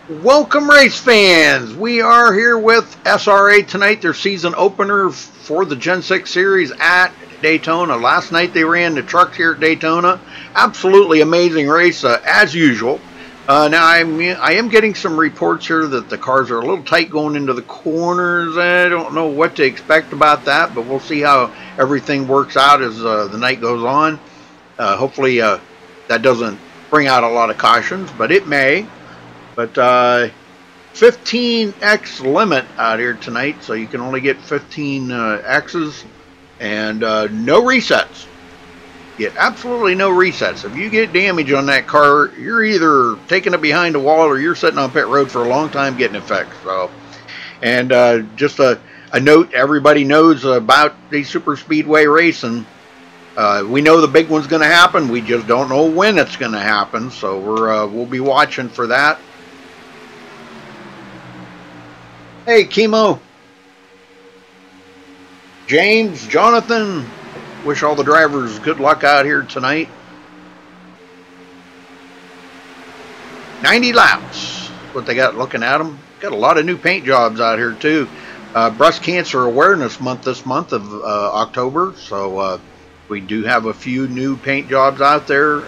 Welcome, race fans. We are here with SRA tonight, their season opener for the Gen 6 series at Daytona. Last night they ran the trucks here at Daytona. Absolutely amazing race, as usual. Now I am getting some reports here that the cars are a little tight going into the corners. I don't know what to expect about that, but we'll see how everything works out as the night goes on. Hopefully that doesn't bring out a lot of cautions, but it may. But 15x limit out here tonight, so you can only get 15 X's and no resets. Get absolutely no resets. If you get damage on that car, you're either taking it behind the wall or you're sitting on pit road for a long time getting it fixed. So, and just a note, everybody knows about the super speedway racing. We know the big one's going to happen. We just don't know when it's going to happen. So we'll be watching for that. Hey, Chemo, James, Jonathan, wish all the drivers good luck out here tonight. 90 laps, what they got looking at them. Got a lot of new paint jobs out here too. Breast Cancer Awareness Month this month of October, so we do have a few new paint jobs out there.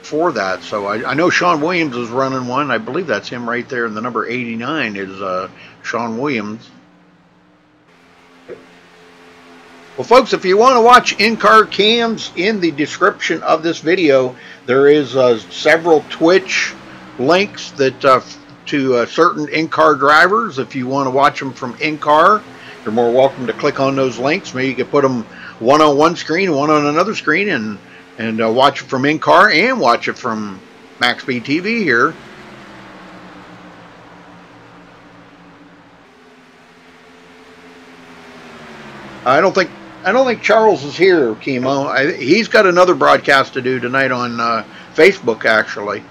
For that, so I know Sean Williams is running one. I believe that's him right there, and the number 89 is Sean Williams. Well, folks, if you want to watch in-car cams, in the description of this video there is several Twitch links that to certain in-car drivers. If you want to watch them from in-car, you're more welcome to click on those links. Maybe you can put them one on one screen, one on another screen, and watch it from in-car and watch it from MaxSpeedTV here. I don't think Charles is here, Chemo. He's got another broadcast to do tonight on Facebook, actually.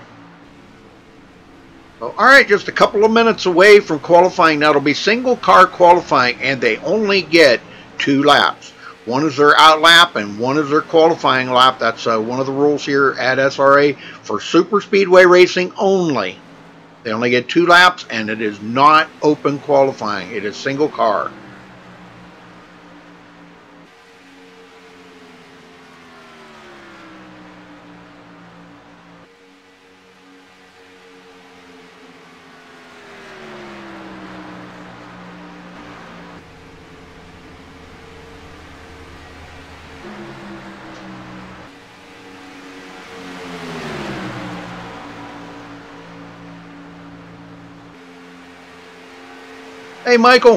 So, all right, just a couple of minutes away from qualifying. Now it'll be single car qualifying, and they only get 2 laps. One is their out lap and one is their qualifying lap. That's one of the rules here at SRA for super speedway racing only. They only get 2 laps, and it is not open qualifying. It is single car. Hey, Michael.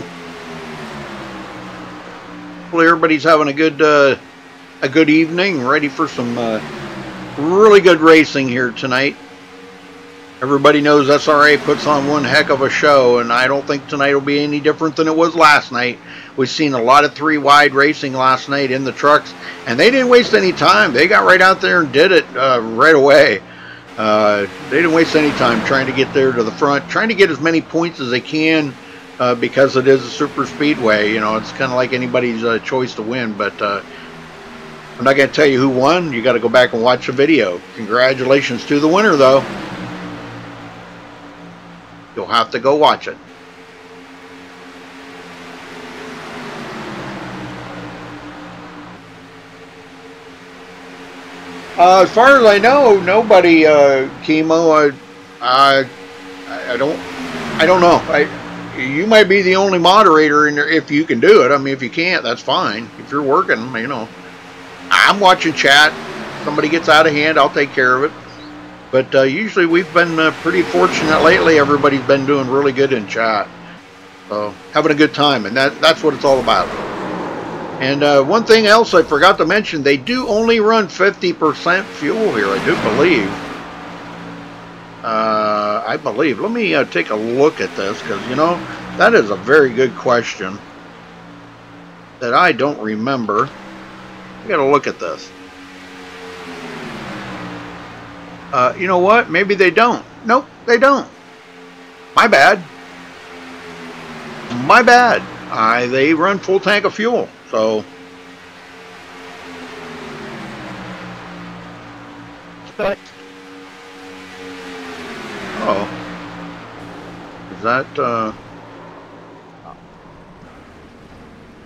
Hopefully everybody's having a good evening, ready for some really good racing here tonight. Everybody knows SRA puts on one heck of a show, and I don't think tonight will be any different than it was last night. We've seen a lot of 3-wide racing last night in the trucks, and they didn't waste any time. They got right out there and did it right away. They didn't waste any time trying to get there to the front, trying to get as many points as they can. Because it is a super speedway, you know, it's kind of like anybody's choice to win. But I'm not going to tell you who won. You got to go back and watch the video. Congratulations to the winner, though. You'll have to go watch it. As far as I know, nobody, Chemo. I don't know. You might be the only moderator in there if you can do it. I mean, if you can't, that's fine. If you're working, you know, I'm watching chat. Somebody gets out of hand, I'll take care of it. But usually we've been pretty fortunate lately. Everybody's been doing really good in chat. So having a good time, and that's what it's all about. And one thing else I forgot to mention, they do only run 50% fuel here, I do believe. I believe. Let me take a look at this, because, you know, that is a very good question that I don't remember. I got to look at this. You know what? Maybe they don't. Nope, they don't. My bad. My bad. They run full tank of fuel, so Oh. Is that,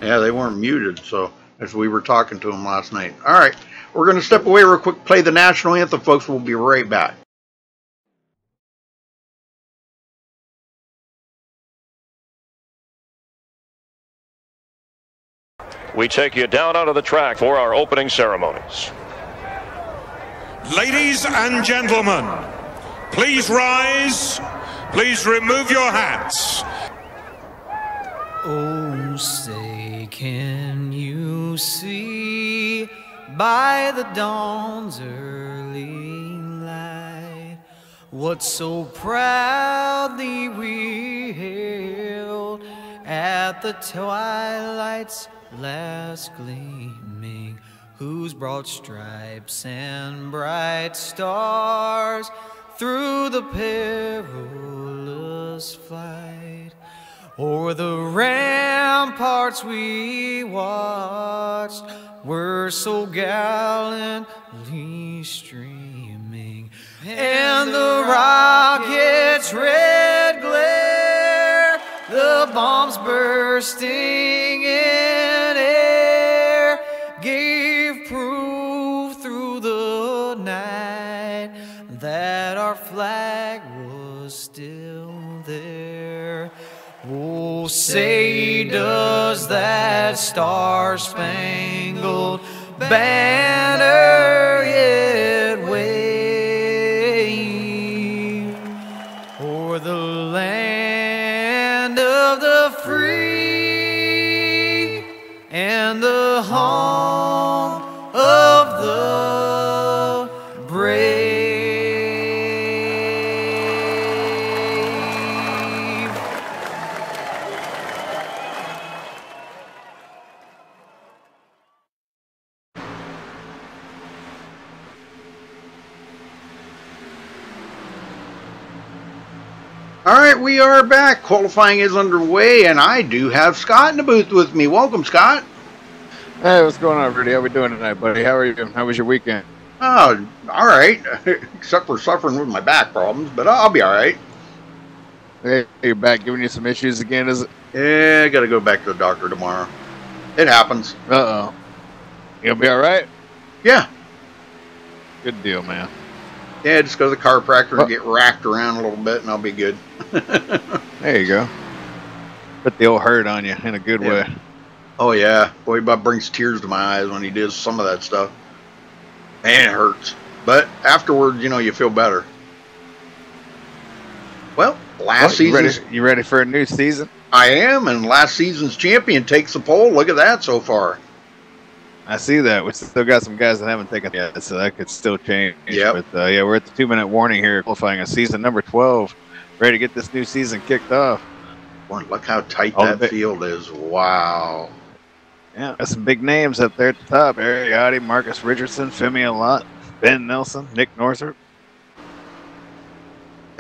yeah, they weren't muted, so as we were talking to them last night. All right, we're going to step away real quick, play the national anthem, folks. We'll be right back. We take you down onto the track for our opening ceremonies. Ladies and gentlemen, please rise. Please remove your hats. Oh, say, can you see by the dawn's early light what so proudly we hailed at the twilight's last gleaming, whose broad stripes and bright stars through the perilous fight o'er the ramparts we watched were so gallantly streaming, and the rocket's red glare, the bombs bursting in air, gave proof through the night that our flag was still there. Oh, say, does that star-spangled banner yet wave o'er the land of the free and the home of the brave? All right, we are back. Qualifying is underway, and I do have Scott in the booth with me. Welcome, Scott. Hey, what's going on, Rudy? How we doing tonight, buddy? How are you doing? How was your weekend? Oh, all right. Except for suffering with my back problems, but I'll be all right. Hey, you're back giving you some issues again, is it? Yeah, I got to go back to the doctor tomorrow. It happens. Uh-oh. You'll be all right? Yeah. Good deal, man. Yeah, just go to the chiropractor and get racked around a little bit, and I'll be good. There you go. Put the old hurt on you in a good way. Oh, yeah. Boy, Bob brings tears to my eyes when he does some of that stuff. Man, it hurts. But afterwards, you know, you feel better. Well, last season... You ready for a new season? I am, and last season's champion takes the pole. Look at that so far. I see that. We still got some guys that haven't taken it yet, so that could still change. Yep. But, yeah, we're at the 2-minute warning here, qualifying a season number 12. Ready to get this new season kicked off. Boy, look how tight that field is. Wow. Yeah, got some big names up there at the top. Ariotti, Marcus Richardson, Femi Lott, Ben Nelson, Nick Northrup.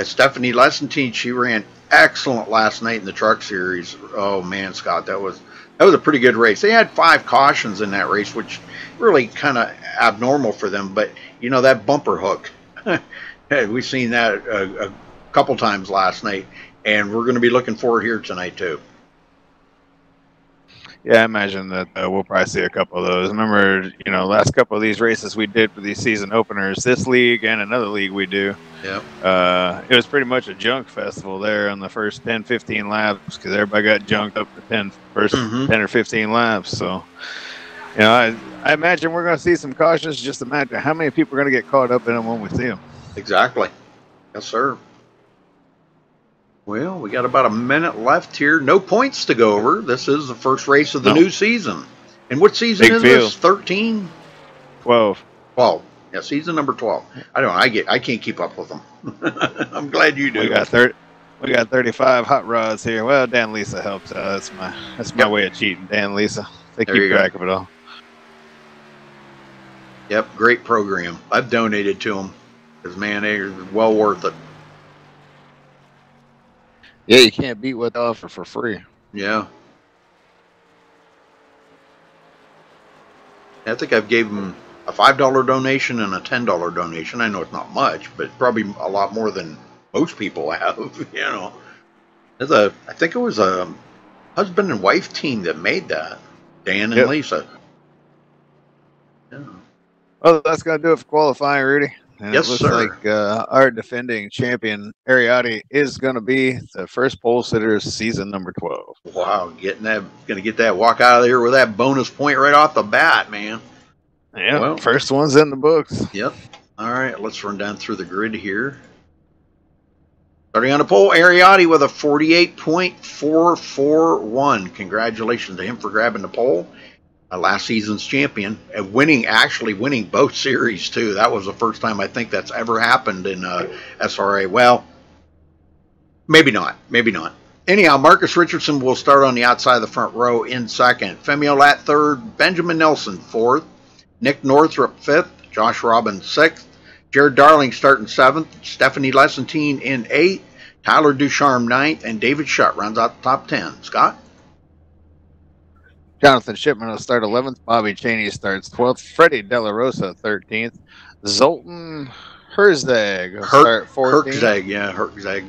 Stephanie Lessentine, she ran excellent last night in the truck series. Oh, man, Scott, that was a pretty good race. They had 5 cautions in that race, which really kind of abnormal for them. But, you know, that bumper hook, we've seen that a couple times last night, and we're going to be looking for it here tonight, too. Yeah, I imagine that we'll probably see a couple of those. Remember, you know, last couple of these races we did for these season openers, this league and another league we do. Yeah. It was pretty much a junk festival there on the first 10, 15 laps because everybody got junked up the 10 or 15 laps. So, you know, I imagine we're going to see some cautions. Just imagine how many people are going to get caught up in them when we see them. Exactly. Yes, sir. Well, we got about a minute left here. No points to go over. This is the first race of the new season. And what season is this? 13? 12. 12. Yeah, season number 12. I don't know. I can't keep up with them. I'm glad you do. We got 35 hot rods here. Well, Dan Lisa helps out. That's my way of cheating. Dan Lisa. They keep track of it all. Yep, great program. I've donated to them because, man, they're well worth it. Yeah, you can't beat what they offer for free. Yeah. I think I've gave them a $5 donation and a $10 donation. I know it's not much, but probably a lot more than most people have. You know, I think it was a husband and wife team that made that. Dan and Lisa. Yeah. Well, that's going to do it for qualifying, Rudy. And Yes, it looks sir. like our defending champion, Ariati, is going to be the first pole sitter season number 12. Wow, going to get that walk out of there with that bonus point right off the bat, man. Yeah, well, first one's in the books. Yep. All right, let's run down through the grid here. Starting on the pole, Ariati with a 48.441. Congratulations to him for grabbing the pole. Last season's champion, and actually winning both series too. That was the first time I think that's ever happened in SRA. Well, maybe not. Anyhow, Marcus Richardson will start on the outside of the front row in second. Femi Olat third. Benjamin Nelson fourth. Nick Northrup fifth. Josh Robbins sixth. Jared Darling starting seventh. Stephanie Lessentine in eighth. Tyler Ducharme ninth. And David Shutt rounds out the top 10. Scott? Jonathan Shipman will start 11th. Bobby Cheney starts 12th. Freddie De La Rosa 13th. Zoltan Herzeg will start 14th. Herzeg.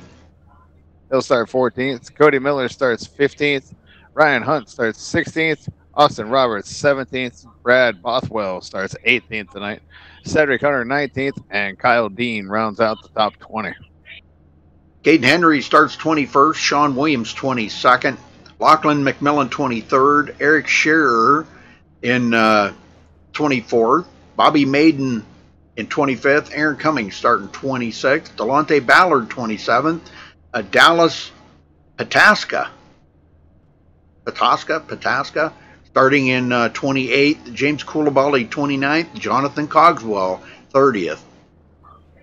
He'll start 14th. Cody Miller starts 15th. Ryan Hunt starts 16th. Austin Roberts 17th. Brad Bothwell starts 18th tonight. Cedric Hunter 19th. And Kyle Dean rounds out the top 20. Caden Henry starts 21st. Sean Williams 22nd. Lachlan McMillan 23rd. Eric Scherer in 24th. Bobby Maiden in 25th. Aaron Cummings starting 26th. Delonte Ballard 27th. Dallas Pataska starting in 28th. James Koulibaly 29th. Jonathan Cogswell 30th.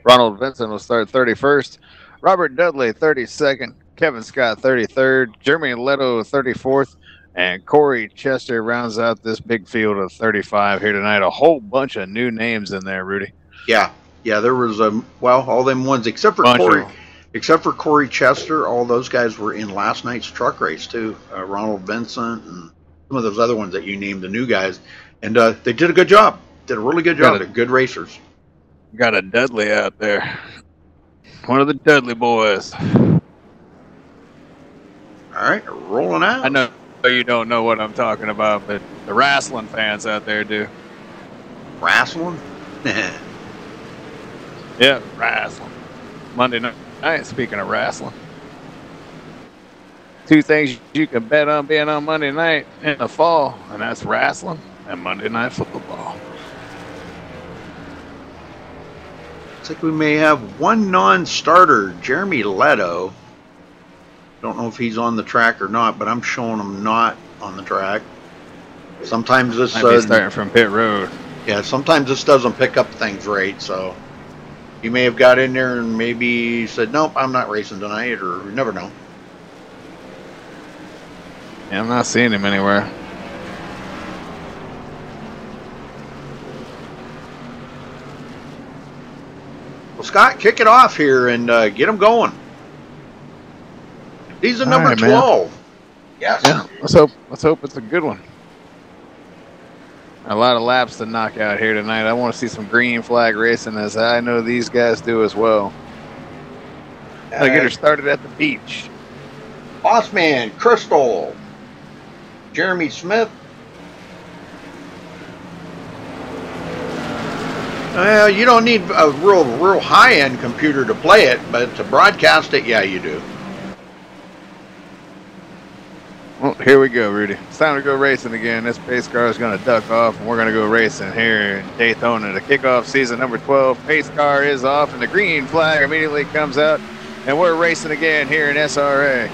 Ronald Vincent will start 31st. Robert Dudley 32nd. Kevin Scott 33rd. Jeremy Leto 34th. And Corey Chester rounds out this big field of 35 here tonight. A whole bunch of new names in there, Rudy. Yeah, there was all them ones except for Corey. Except for Corey Chester, all those guys were in last night's truck race too. Ronald Vincent and some of those other ones that you named, the new guys, and they did a good job. Did a really good job. They're good racers. Got a Dudley out there. One of the Dudley boys. All right, rolling out. I know you don't know what I'm talking about, but the wrestling fans out there do. Wrestling? Yeah, wrestling. Monday night, speaking of wrestling. Two things you can bet on being on Monday night in the fall, and that's wrestling and Monday Night Football. Looks like we may have one non-starter, Jeremy Leto. Don't know if he's on the track or not, but I'm showing him not on the track. Sometimes this might be starting from pit road. Yeah, sometimes this doesn't pick up things right, so he may have got in there and maybe said, nope, I'm not racing tonight, or you never know. Yeah, I'm not seeing him anywhere. Well, Scott, kick it off here and get him going. He's a number 12. Man. Yes. Yeah, let's hope it's a good one. A lot of laps to knock out here tonight. I want to see some green flag racing, as I know these guys do as well. Gotta get her started at the beach. Bossman, Crystal, Jeremy Smith. Well, you don't need a real high-end computer to play it, but to broadcast it, yeah, you do. Well, here we go, Rudy. It's time to go racing again. This pace car is going to duck off, and we're going to go racing here in Daytona to kick off season number 12. Pace car is off, and the green flag immediately comes out, and we're racing again here in SRA.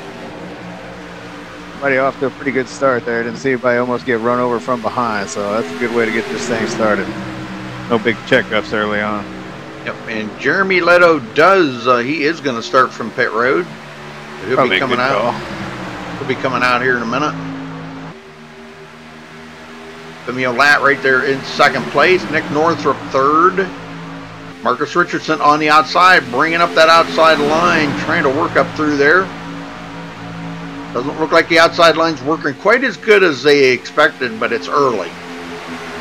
Everybody off to a pretty good start there. Didn't see anybody almost get run over from behind, so that's a good way to get this thing started. No big checkups early on. Yep, and Jeremy Leto he is going to start from pit road. He'll Probably be coming out. He'll be coming out here in a minute. Femi Olat right there in second place. Nick Northrup third. Marcus Richardson on the outside, bringing up that outside line, trying to work up through there. Doesn't look like the outside line's working quite as good as they expected, but it's early.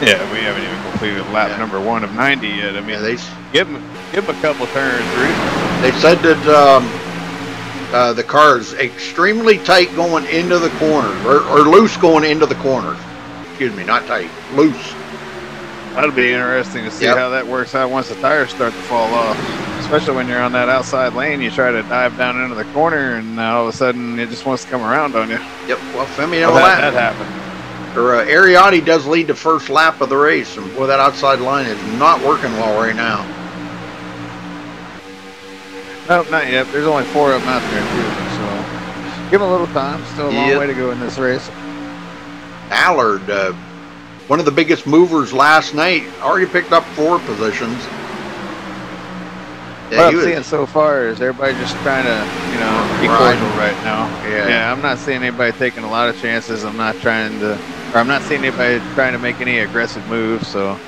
Yeah, we haven't even completed lap number 1 of 90 yet. I mean, they give him a couple turns, Rudy. They said that the car is extremely tight going into the corner, or loose going into the corner. Excuse me, not tight, loose. That'll be interesting to see how that works out once the tires start to fall off. Especially when you're on that outside lane, you try to dive down into the corner, and all of a sudden it just wants to come around on you. Yep. Well, Femi, you know that happened. Ariotti does lead the first lap of the race, and boy, that outside line is not working well right now. Nope, not yet. There's only 4 of them out there too, so give them a little time. Still a long way to go in this race. Allard, one of the biggest movers last night, already picked up 4 positions. Yeah, what I'm seeing so far is everybody just trying to, you know, be cordial right now. Yeah, I'm not seeing anybody taking a lot of chances. I'm not seeing anybody trying to make any aggressive moves. So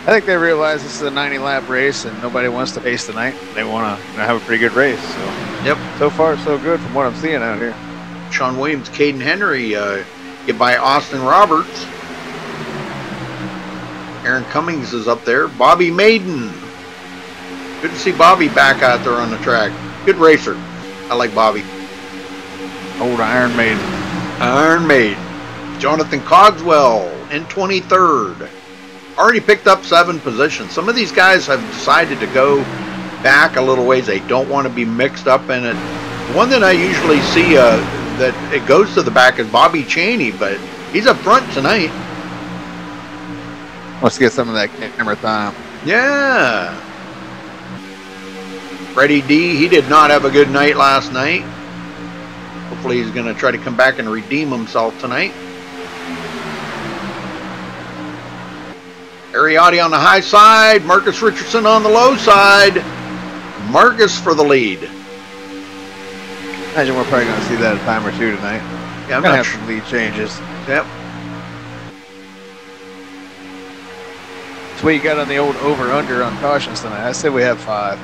I think they realize this is a 90-lap race and nobody wants to pace tonight. They want to have a pretty good race. So so far so good from what I'm seeing out here. Sean Williams, Caden Henry, get by Austin Roberts. Aaron Cummings is up there. Bobby Maiden. Good to see Bobby back out there on the track. Good racer. I like Bobby. Old Iron Maiden. Iron Maiden. Jonathan Cogswell in 23rd. Already picked up 7 positions. Some of these guys have decided to go back a little ways. They don't want to be mixed up in it. The one that I usually see that it goes to the back is Bobby Cheney, but he's up front tonight. Let's get some of that camera time. Yeah. Freddie D, he did not have a good night last night. Hopefully he's going to try to come back and redeem himself tonight. Ariotti on the high side. Marcus Richardson on the low side. Marcus for the lead. Imagine we're probably going to see that a time or two tonight. Yeah, I'm going to not have some lead changes. Yep. So what you got on the old over-under on cautions tonight? I said we have 5.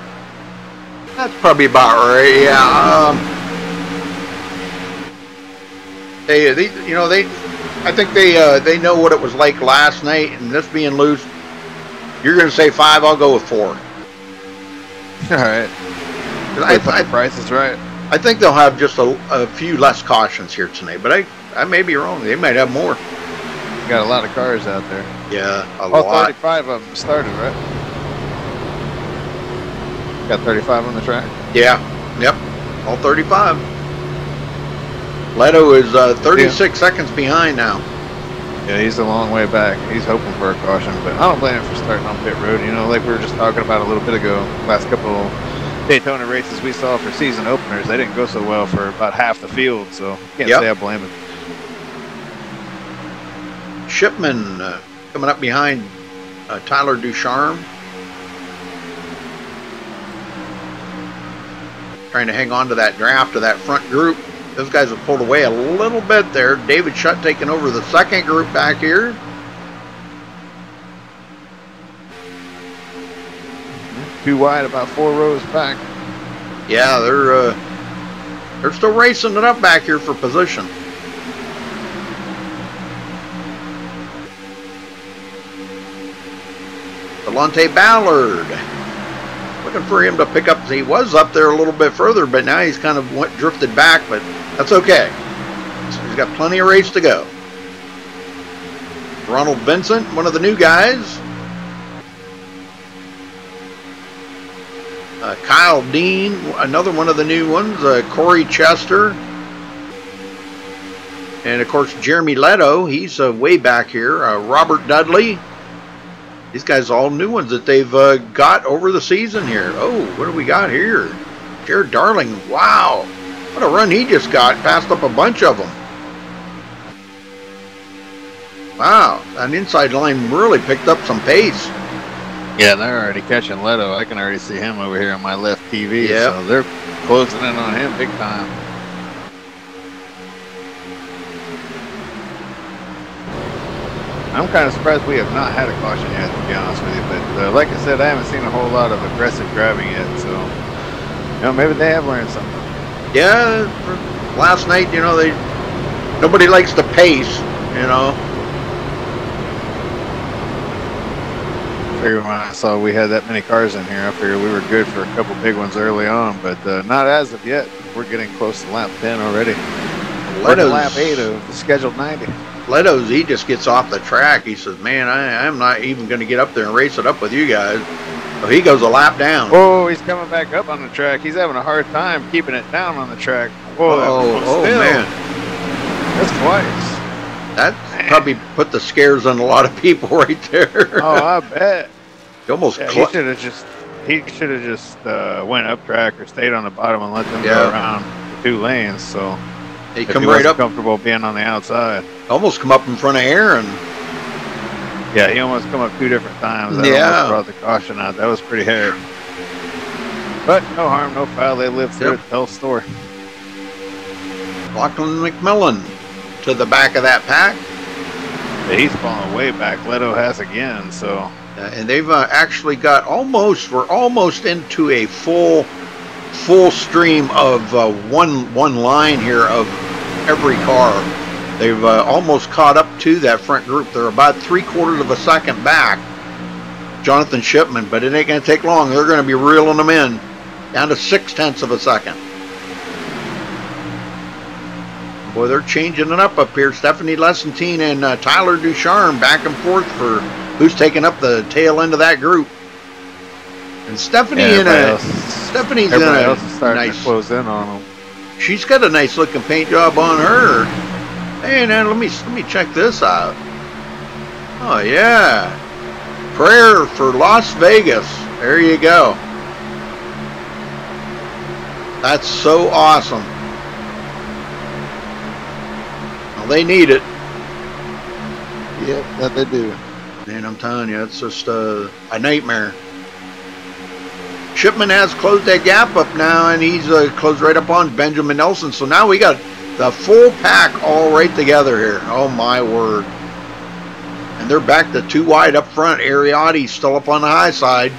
That's probably about right. Yeah. I think they know what it was like last night, and this being loose. You're going to say 5. I'll go with 4. All right. I Price is right. I think they'll have just a few less cautions here tonight, but I may be wrong. They might have more. Got a lot of cars out there. Yeah, a lot. 35 of them started, right? Got 35 on the track? Yeah, yep, all 35. Leto is 36 seconds behind now. Yeah, he's a long way back. He's hoping for a caution, but I don't blame him for starting on pit road. You know, like we were just talking about a little bit ago, last couple Daytona races we saw for season openers, they didn't go so well for about half the field, so can't say I blame him. Shipman coming up behind Tyler Ducharme. Trying to hang on to that draft of that front group. Those guys have pulled away a little bit there. David Shutt taking over the second group back here. Too wide, about 4 rows back. Yeah, they're still racing it up back here for position. Delonte Ballard. Looking for him to pick up. He was up there a little bit further, but now he's kind of drifted back, but that's okay. He's got plenty of race to go. Ronald Vincent, one of the new guys. Kyle Dean, another one of the new ones. Corey Chester. And, of course, Jeremy Leto. He's way back here. Robert Dudley. These guys are all new ones that they've got over the season here. Oh, what do we got here? Jared Darling. Wow. What a run he just got. Passed up a bunch of them. Wow. That inside line really picked up some pace. Yeah, they're already catching Leto. I can already see him over here on my left TV. Yeah. So they're closing in on him big time. I'm kind of surprised we have not had a caution yet, to be honest with you. But like I said, I haven't seen a whole lot of aggressive driving yet. So, you know, maybe they have learned something. Yeah, last night, you know, nobody likes to pace, you know. figured when I saw we had that many cars in here, I figured we were good for a couple big ones early on, but not as of yet. We're getting close to lap 10 already. We're in lap 8 of the scheduled 90. Leto's, he just gets off the track. He says, man, I'm not even going to get up there and race it up with you guys. So he goes a lap down. Oh, he's coming back up on the track. He's having a hard time keeping it down on the track. Whoa, oh man. That's twice. That probably put the scares on a lot of people right there. Oh, I bet. He almost he should have just went up track or stayed on the bottom and let them go around the 2 lanes. So he come right up, comfortable being on the outside. Almost come up in front of Aaron. Yeah, he almost come up 2 different times. That almost brought the caution out. That was pretty hard. But no harm, no foul. They lived through it. Tell the story. Lachlan McMillan to the back of that pack. Yeah, he's falling way back. Leto has again. So. And they've actually got we're almost into a full stream of one line here of every car. They've almost caught up to that front group. They're about 3/4 of a second back, Jonathan Shipman, but it ain't going to take long. They're going to be reeling them in down to 0.6 of a second. Boy, they're changing it up here. Stephanie Lessentine and Tyler Ducharme back and forth for who's taking up the tail end of that group. And Stephanie's in a starting to close in on them. She's got a nice looking paint job on her. Hey, now let me check this out. Oh yeah, prayer for Las Vegas. There you go. That's so awesome. Well, they need it. Yep, that they do. Man, I'm telling you, it's just a nightmare. Shipman has closed that gap up now, and he's closed right up on Benjamin Nelson. So now we got the full pack all right together here. Oh, my word. And they're back to 2 wide up front. Ariotti's still up on the high side.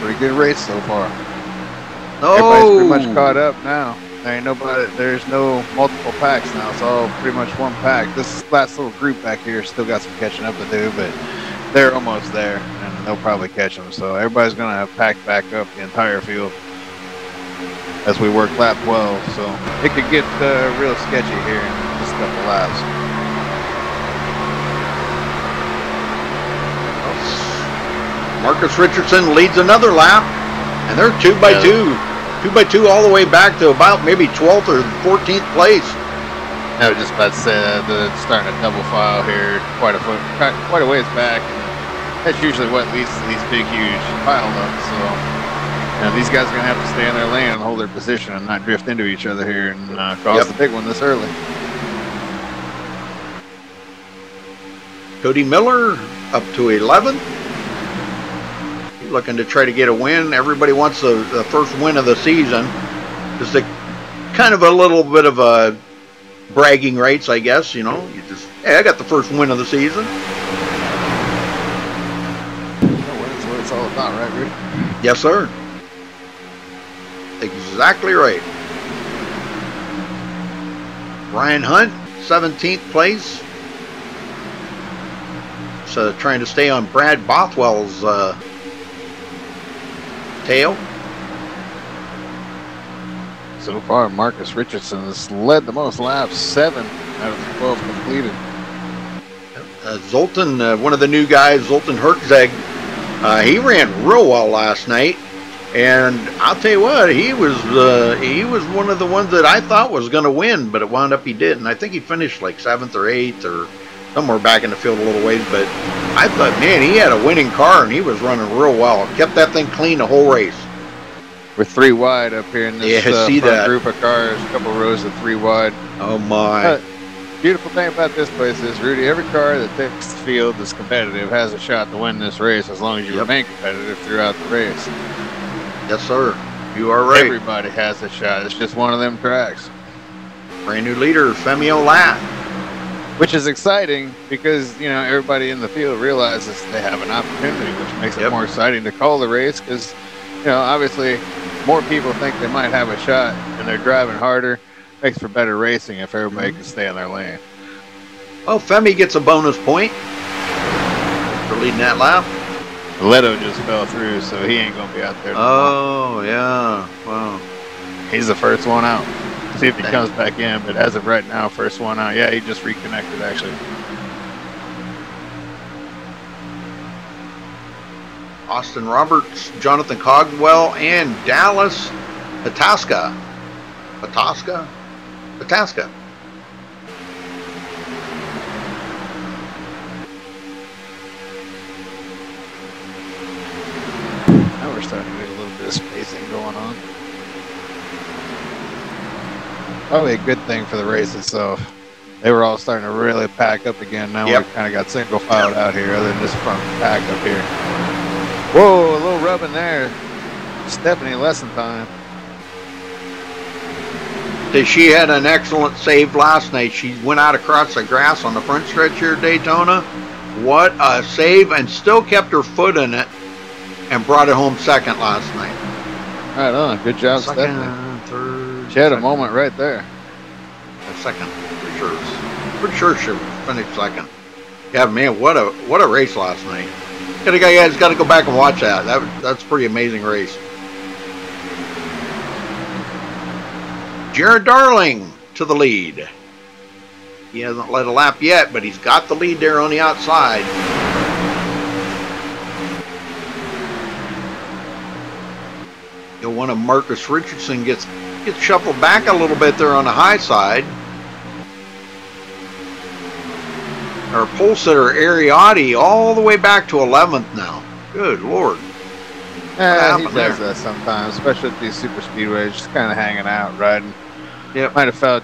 Pretty good race so far. Oh. Everybody's pretty much caught up now. There's no multiple packs now. It's all pretty much one pack. This last little group back here still got some catching up to do, but they're almost there, and they'll probably catch them. So everybody's going to have packed back up the entire field as we work lap 12. So it could get real sketchy here in just a couple laps. Marcus Richardson leads another lap, and they're 2 by 2. 2 by 2 all the way back to about maybe 12th or 14th place. I was just about to say that it's starting to double file here quite a ways back. That's usually what leads to these big, huge pileups. So these guys are going to have to stay in their lane and hold their position and not drift into each other here and cause the big one this early. Cody Miller up to 11th. Looking to try to get a win. Everybody wants the first win of the season. Just a kind of a little bit of a bragging rights, I guess. You know, you just, hey, I got the first win of the season. That's what it's all about, right, Rick? Yes, sir. Exactly right. Ryan Hunt, 17th place. So trying to stay on Brad Bothwell's tail. So far, Marcus Richardson has led the most laps, 7 out of the 12 completed. Zoltan, one of the new guys, Zoltan Herczeg, he ran real well last night, and I'll tell you what, he was one of the ones that I thought was going to win, but it wound up he didn't. I think he finished like 7th or 8th or somewhere back in the field a little ways, but I thought, man, he had a winning car and he was running real well. Kept that thing clean the whole race. We're 3 wide up here in this front group of cars, a couple rows of 3 wide. Oh my. Beautiful thing about this place is, Rudy, every car that takes the field that's competitive has a shot to win this race as long as you remain competitive throughout the race. Yes, sir. You are right. Everybody has a shot. It's just one of them tracks. Brand new leader, Femio Lat. Which is exciting because, you know, everybody in the field realizes they have an opportunity, which makes it more exciting to call the race because, you know, obviously more people think they might have a shot and they're driving harder. Makes for better racing if everybody can stay in their lane. Well, Femi gets a bonus point for leading that lap. Leto just fell through, so he ain't going to be out there. Oh, yeah. Wow. He's the first one out. See if he comes back in, but as of right now, first one out. Yeah, he just reconnected, actually. Austin Roberts, Jonathan Cogwell, and Dallas Pataska. Pataska? Pataska. Now we're starting to get a little bit of spacing going on. Probably a good thing for the race itself. They were all starting to really pack up again. Now we kind of got single filed out here, other than this front pack up here. Whoa, a little rubbing there. Stephanie lesson time. She had an excellent save last night. She went out across the grass on the front stretch here at Daytona. What a save, and still kept her foot in it and brought it home second last night. Right on. Good job, Second, Stephanie. third. She had a moment right there. Second, pretty sure. Pretty sure she finished second. Yeah, man, what a race last night. You guys got to go back and watch that. That's a pretty amazing race. Jared Darling to the lead. He hasn't led a lap yet, but he's got the lead there on the outside. One of Marcus Richardson gets shuffled back a little bit there on the high side. Our pole sitter Ariotti all the way back to 11th now. Good Lord. Yeah, he does that sometimes, especially at these super speedways, just kind of hanging out, riding. Yep. Might have felt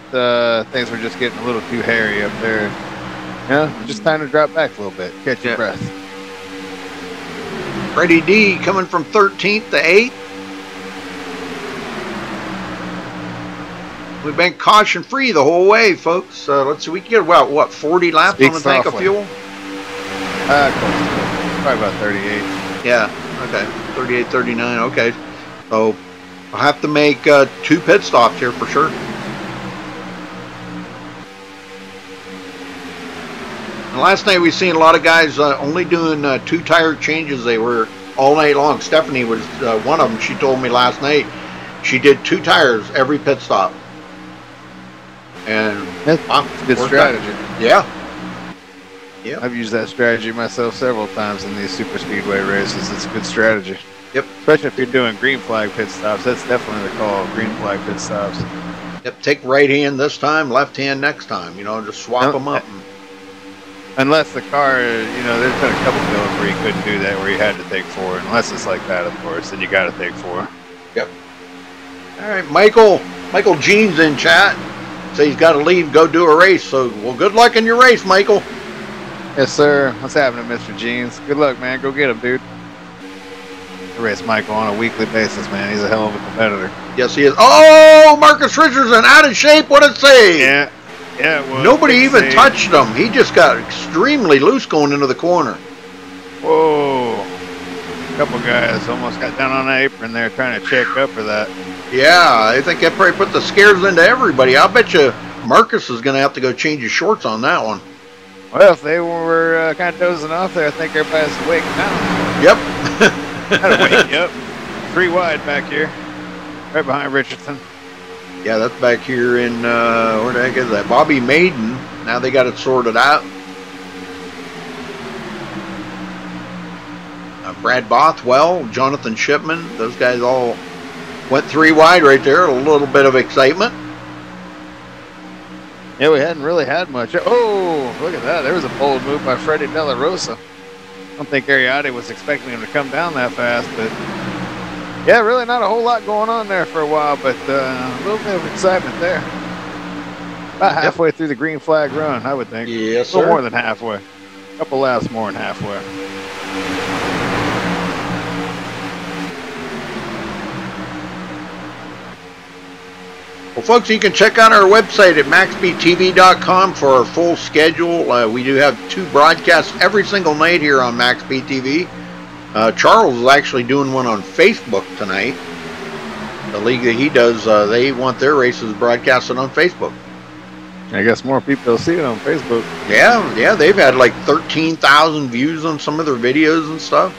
things were just getting a little too hairy up there. Yeah, just time to drop back a little bit, catch your breath. Freddie D coming from 13th to 8th. We've been caution free the whole way, folks. Let's see, we can get about, what, 40 laps on the tank of fuel? Close to it. Probably about 38. Yeah, okay. 38, 39, okay. So I'll have to make 2 pit stops here for sure. And last night we seen a lot of guys only doing 2 tire changes. They were all night long. Stephanie was one of them. She told me last night she did 2 tires every pit stop. And that's a good strategy. Yeah. Yeah. I've used that strategy myself several times in these super speedway races. It's a good strategy. Yep. Especially if you're doing green flag pit stops. That's definitely the call, green flag pit stops. Yep. Take right hand this time, left hand next time. You know, just swap them up. Unless the car, you know, there's been a couple builds where you couldn't do that, where you had to take 4. Unless it's like that, of course, then you got to take 4. Yep. All right, Michael Jean's in chat. So he's got to leave, go do a race. So, well, good luck in your race, Michael. Yes, sir. What's happening, Mr. Jeans? Good luck, man. Go get him, dude. I race Michael on a weekly basis, man. He's a hell of a competitor. Yes, he is. Oh, Marcus Richardson out of shape. What a save. Yeah. Yeah, it was. Nobody even touched him. He just got extremely loose going into the corner. Whoa. A couple guys almost got down on the apron there trying to check up for that. Yeah, I think that probably put the scares into everybody. I'll bet you Marcus is going to have to go change his shorts on that one. Well, if they were kind of dozing off there, I think everybody's awake now. Yep. Gotta wake you up. 3 wide back here. Right behind Richardson. Yeah, that's back here in, where the heck is that? Bobby Maiden. Now they got it sorted out. Brad Bothwell, Jonathan Shipman, those guys all went 3 wide right there. A little bit of excitement. Yeah, we hadn't really had much. Oh, look at that. There was a bold move by Freddie Della Rosa. I don't think Ariotti was expecting him to come down that fast, but yeah, really not a whole lot going on there for a while, but a little bit of excitement there. About halfway through the green flag run, I would think. Yes, sir. A little more than halfway. A couple laps more than halfway. Well, folks, you can check out our website at MaxSpeedTV.com for our full schedule. We do have 2 broadcasts every single night here on MaxSpeedTV. Charles is actually doing one on Facebook tonight. The league that he does, they want their races broadcasted on Facebook. I guess more people will see it on Facebook. Yeah, they've had like 13,000 views on some of their videos and stuff.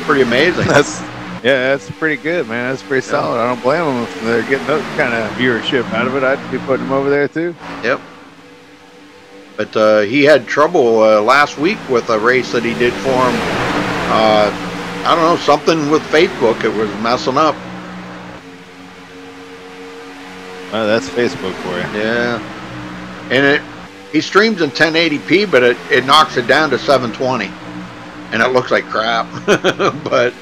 Pretty amazing. That's pretty good, man. That's pretty solid. I don't blame them if they're getting that kind of viewership out of it. I'd be putting them over there too. Yep. But he had trouble last week with a race that he did for him. I don't know, something with Facebook. It was messing up. Well, that's Facebook for you. Yeah. And he streams in 1080p, but it knocks it down to 720. And it looks like crap. But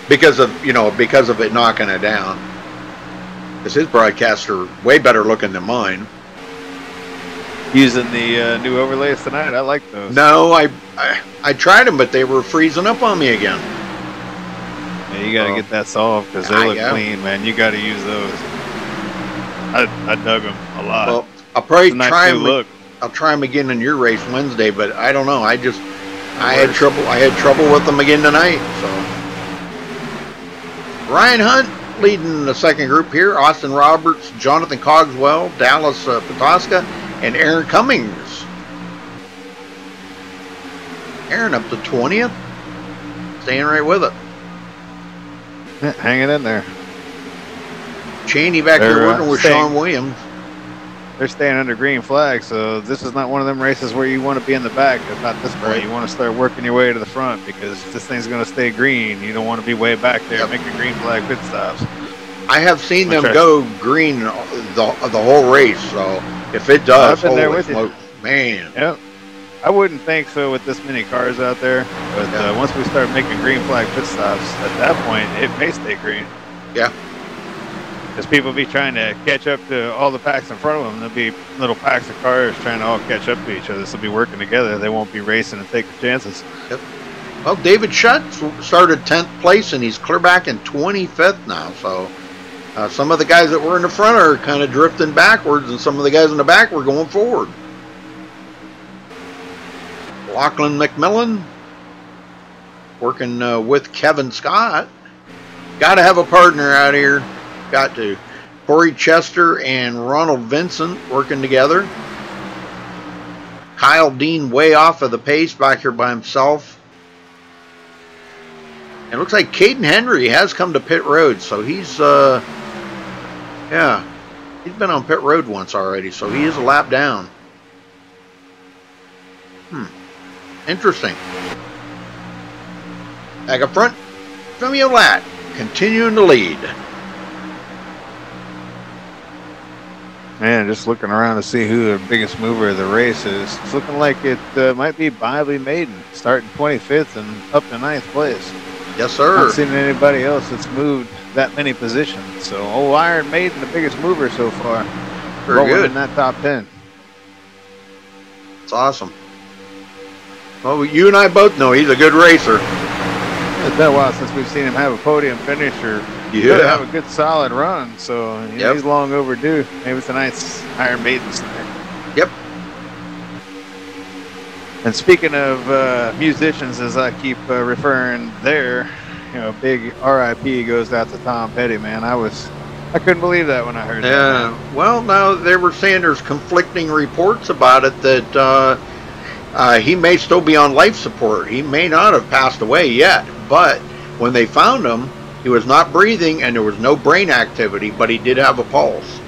because of it knocking it down. Because his broadcasts are way better looking than mine. Using the new overlays tonight, I like those. No, I tried them, but they were freezing up on me again. Yeah, you got to get that solved because they look clean, man. You got to use those. I dug them a lot. Well, I'll probably try them. Look. I'll try them again in your race Wednesday, but I don't know. I had trouble. I had trouble with them again tonight. So Ryan Hunt leading the second group here. Austin Roberts, Jonathan Cogswell, Dallas Patoska, and Aaron Cummings. Aaron up to 20th, staying right with it. Yeah, hanging in there. Cheney back there working with Sean Williams. They're staying under green flag, so this is not one of them races where you want to be in the back. Not this point. Right. You want to start working your way to the front because this thing's going to stay green. You don't want to be way back there making green flag pit stops. I have seen them go green the whole race, so if it does, I've been there with you. Man. Yep. I wouldn't think so with this many cars out there, but once we start making green flag pit stops, at that point, it may stay green. Yeah. Because people be trying to catch up to all the packs in front of them. There'll be little packs of cars trying to all catch up to each other. So they'll be working together. They won't be racing and taking chances. Yep. Well, David Shutt started 10th place, and he's clear back in 25th now. So some of the guys that were in the front are kind of drifting backwards, and some of the guys in the back were going forward. Lachlan McMillan working with Kevin Scott. Got to have a partner out here. Got to. Corey Chester and Ronald Vincent working together. Kyle Dean way off of the pace back here by himself. It looks like Caden Henry has come to pit road, so he's he's been on pit road once already, so he is a lap down. Interesting. Back up front, Femio Lat continuing to lead. Man, just looking around to see who the biggest mover of the race is. It's looking like it might be Bobby Maiden, starting 25th and up to 9th place. Yes, sir. I haven't seen anybody else that's moved that many positions. So, Iron Maiden, the biggest mover so far. Very good. In that top 10. It's awesome. Well, you and I both know he's a good racer. It's been a while since we've seen him have a podium finish or have a good solid run. So he's long overdue. Maybe tonight's Iron Maiden's night. Yep. And speaking of musicians, as I keep referring there, big RIP goes out to Tom Petty, man. I couldn't believe that when I heard that. Yeah. Well, now they were saying there's conflicting reports about it that he may still be on life support. He may not have passed away yet, but when they found him, he was not breathing and there was no brain activity, but he did have a pulse.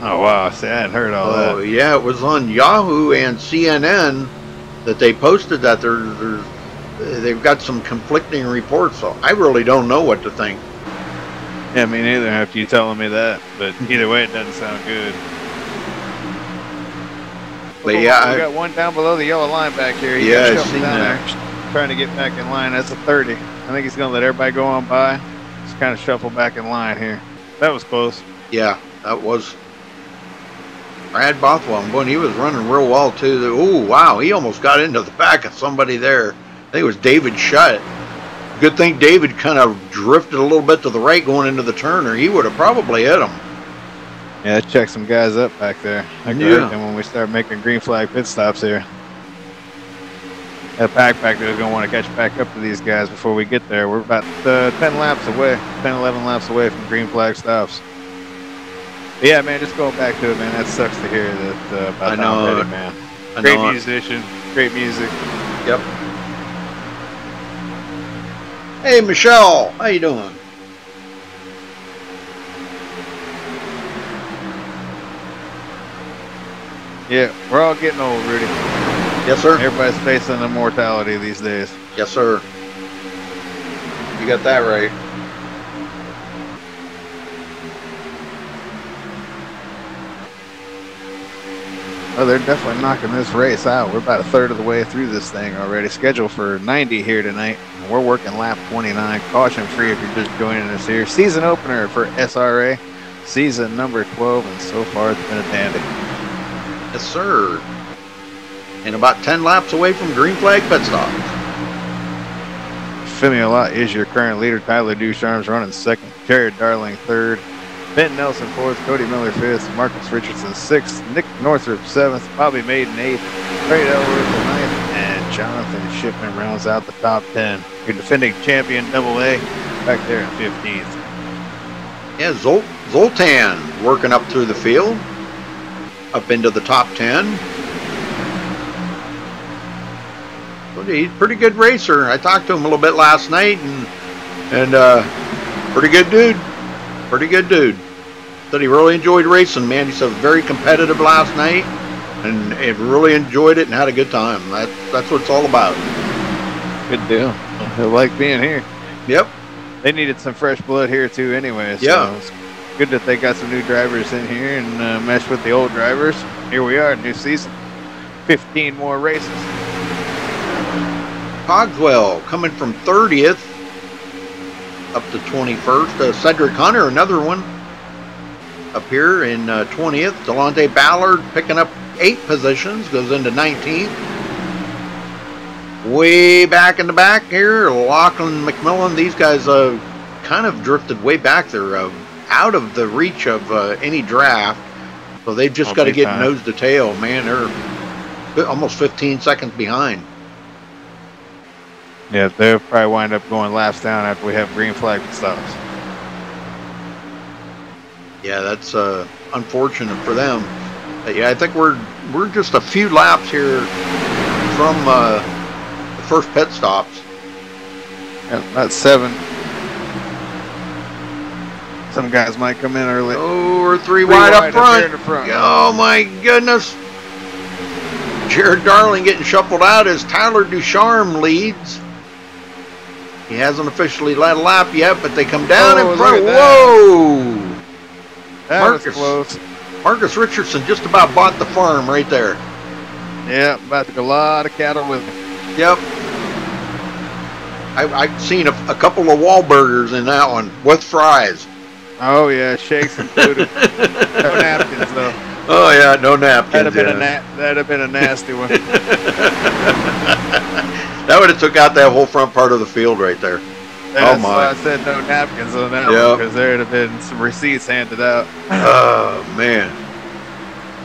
Oh, wow. See, I hadn't heard all that. Oh, yeah, it was on Yahoo and CNN that they posted that they've got some conflicting reports, so I really don't know what to think. Yeah, me neither after you telling me that, but either way, it doesn't sound good. But we got one down below the yellow line back here. He's I've seen that. Trying to get back in line. That's a 30. I think he's going to let everybody go on by. Just kind of shuffle back in line here. That was close. Yeah, that was Brad Bothwell. Boy, he was running real well, too. Oh, wow, he almost got into the back of somebody there. I think it was David Shutt. good thing David kind of drifted a little bit to the right going into the turn, or he would have probably hit him. Yeah, check some guys up back there. I can hurt them when we start making green flag pit stops here. That pack back there is going to want to catch back up to these guys before we get there. We're about 10 laps away, 10, 11 laps away from green flag stops. But yeah, man, just going back to it, man. That sucks to hear that about Tom Petty, man. Great musician, great music. Yep. Hey, Michelle, how you doing? Yeah, we're all getting old, Rudy. Yes, sir. Everybody's facing immortality these days. Yes, sir. You got that right. Oh, they're definitely knocking this race out. We're about a third of the way through this thing already. Scheduled for 90 here tonight. We're working lap 29. Caution free if you're just joining us here. Season opener for SRA. Season number 12, and so far it's been a dandy. Yes, sir. And about 10 laps away from green flag pit stop. Femiola is your current leader. Tyler Ducharme's running second. Jared Darling third. Ben Nelson fourth. Cody Miller fifth. Marcus Richardson sixth. Nick Northrup seventh. Bobby Maiden eighth. Trey Elworth ninth. And Jonathan Shipman rounds out the top 10. Your defending champion, Double A, back there at 15th. Yeah, Zoltan working up through the field. Up into the top 10. He's a pretty good racer. I talked to him a little bit last night, and pretty good dude. Pretty good dude. Said he really enjoyed racing, man. He said very competitive last night, and he really enjoyed it and had a good time. That's what it's all about. Good deal. I like being here. Yep. They needed some fresh blood here too anyway. So yeah. It's good that they got some new drivers in here and meshed with the old drivers. Here we are, new season. 15 more races. Cogswell coming from 30th up to 21st. Cedric Hunter, another one, up here in 20th. Delonte Ballard picking up 8 positions, goes into 19th. Way back in the back here, Lachlan McMillan. These guys kind of drifted way back there, out of the reach of any draft. So they've just got to get nose to tail, man. They're almost 15 seconds behind. Yeah, they'll probably wind up going laps down after we have green flag stops. Yeah, that's unfortunate for them. But yeah, I think we're just a few laps here from the first pit stops. Yeah, that's 7. Some guys might come in early. Oh, we're 3 wide up front. front. Oh my goodness. Jared Darling getting shuffled out as Tyler Ducharme leads. He hasn't officially led a lap yet, but they come down in front. Whoa! That was close. Marcus Richardson just about bought the farm right there. Yeah, about to go a lot of cattle with him. Yep. I've seen a couple of Wahlburgers in that one with fries. Oh yeah, shakes included. No napkins though. Oh yeah, no napkins. That'd have been a nasty one. That would have took out that whole front part of the field right there. That's why I said no napkins on that one, because there would have been some receipts handed out. Oh man.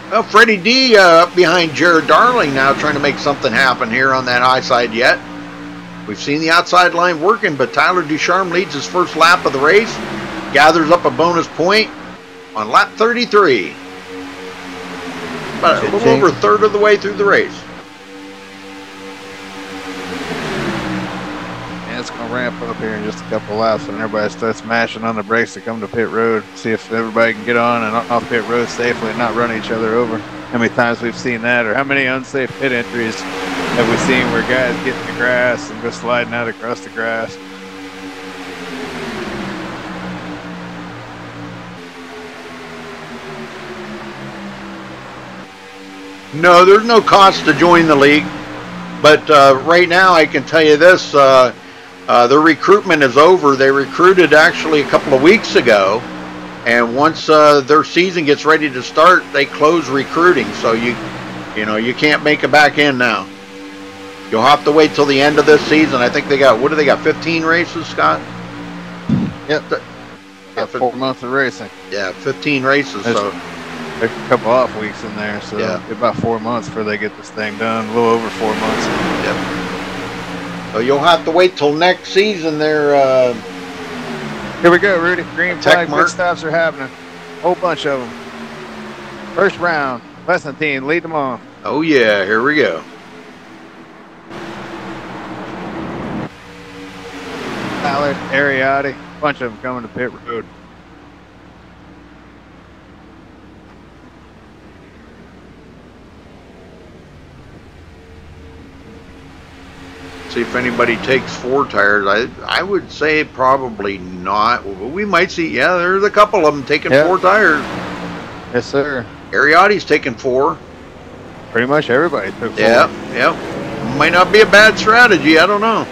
Well, Freddie D up behind Jared Darling now, trying to make something happen here on that high side yet. We've seen the outside line working, but Tyler Ducharme leads his first lap of the race. Gathers up a bonus point on lap 33. About a little over a third of the way through the race. Yeah, it's going to ramp up here in just a couple laps when everybody starts smashing on the brakes to come to pit road. See if everybody can get on and off pit road safely and not run each other over. How many times we've seen that, or how many unsafe pit entries have we seen where guys get in the grass and go sliding out across the grass? No, there's no cost to join the league, but right now I can tell you this, the recruitment is over. They recruited actually a couple of weeks ago, and once their season gets ready to start, they close recruiting, so you can't make it back in now. You'll have to wait till the end of this season. I think they got, what do they got, 15 races, Scott? Yep. Yeah, 4 months of racing. Yeah, 15 races. There's a couple off weeks in there, so about 4 months before they get this thing done. A little over 4 months. Yep. So you'll have to wait till next season there. Here we go, Rudy. Green flag mark. pit stops are happening. Whole bunch of them. First round, Lessentine, lead them on. Oh yeah, here we go. Ballard, Ariotti, bunch of them coming to pit road. See if anybody takes 4 tires. I would say probably not. We might see. Yeah, there's a couple of them taking 4 tires. Yes, sir. Ariotti's taking 4. Pretty much everybody took 4. Yeah. Might not be a bad strategy. I don't know.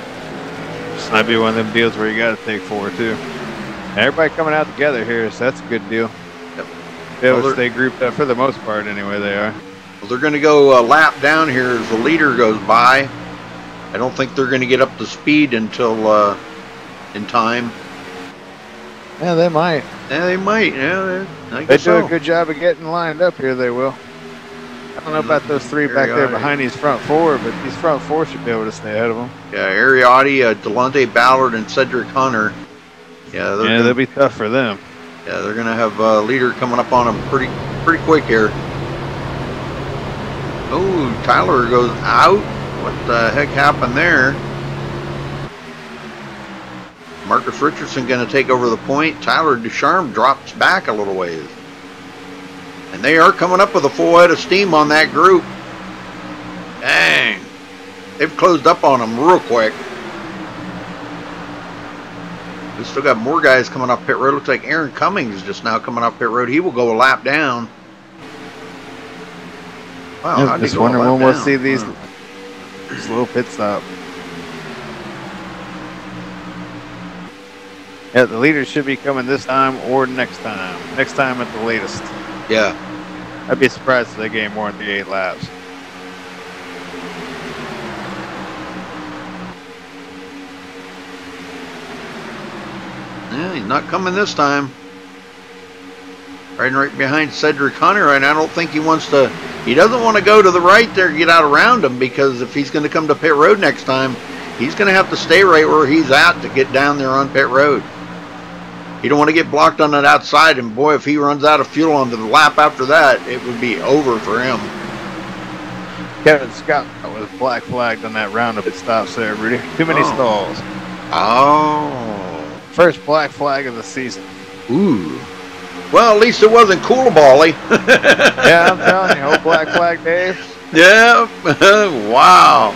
This might be one of them deals where you got to take 4 too. And everybody coming out together here, so that's a good deal. Yep. They will stay grouped up for the most part, anyway. They are. Well, they're going to go a lap down here as the leader goes by. I don't think they're going to get up to speed until in time. Yeah, they might. Yeah, they might. Yeah, I They guess do so. a good job of getting lined up here. They will. I don't know about those 3 back there behind these front 4, but these front 4 should be able to stay ahead of them. Yeah, Ariotti, Delonte Ballard, and Cedric Hunter. Yeah, they'll be tough for them. Yeah, they're going to have a leader coming up on them pretty quick here. Oh, Tyler goes out. What the heck happened there? Marcus Richardson going to take over the point. Tyler Ducharme drops back a little ways. And they are coming up with a full head of steam on that group. Dang. They've closed up on them real quick. We still got more guys coming up pit road. Looks like Aaron Cummings is just now coming up pit road. He will go a lap down. Wow, I'm just wondering when we'll see these little pit stop. Yeah, the leaders should be coming this time or next time. Next time at the latest. Yeah. I'd be surprised if they gain more than 8 laps. Yeah, he's not coming this time. Riding right behind Cedric Hunter, and I don't think he wants to. He doesn't want to go to the right there and get out around him, because if he's going to come to pit road next time, he's going to have to stay right where he's at to get down there on pit road. You don't want to get blocked on that outside, and boy, if he runs out of fuel on the lap after that, it would be over for him. Kevin Scott was black flagged on that roundup. It stops there, Rudy. Too many stalls. Oh. First black flag of the season. Ooh. Well, at least it wasn't Cool Bally. Yeah, I'm telling you, old black flag Dave. Yeah. Wow.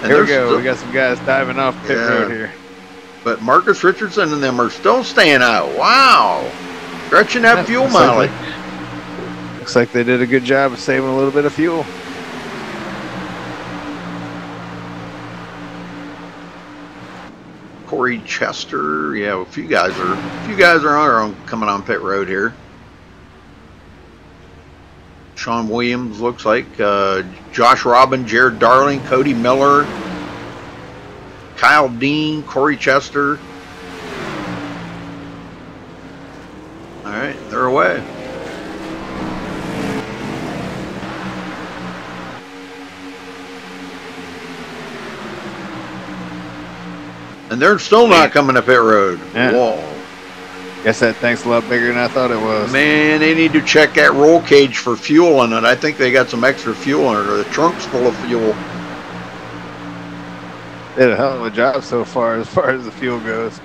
And Here we go. We got some guys diving off pit road here. But Marcus Richardson and them are still staying out. Wow. Stretching that fuel mileage. Looks like they did a good job of saving a little bit of fuel. Corey Chester, yeah, a few guys are coming on pit road here. Sean Williams looks like, Josh Robin, Jared Darling, Cody Miller, Kyle Dean, Corey Chester. All right, they're away. And they're still not coming to pit road. Yeah. Whoa. Guess that tank's a lot bigger than I thought it was. Man, they need to check that roll cage for fuel in it. I think they got some extra fuel in it, or the trunk's full of fuel. They did a hell of a job so far as the fuel goes.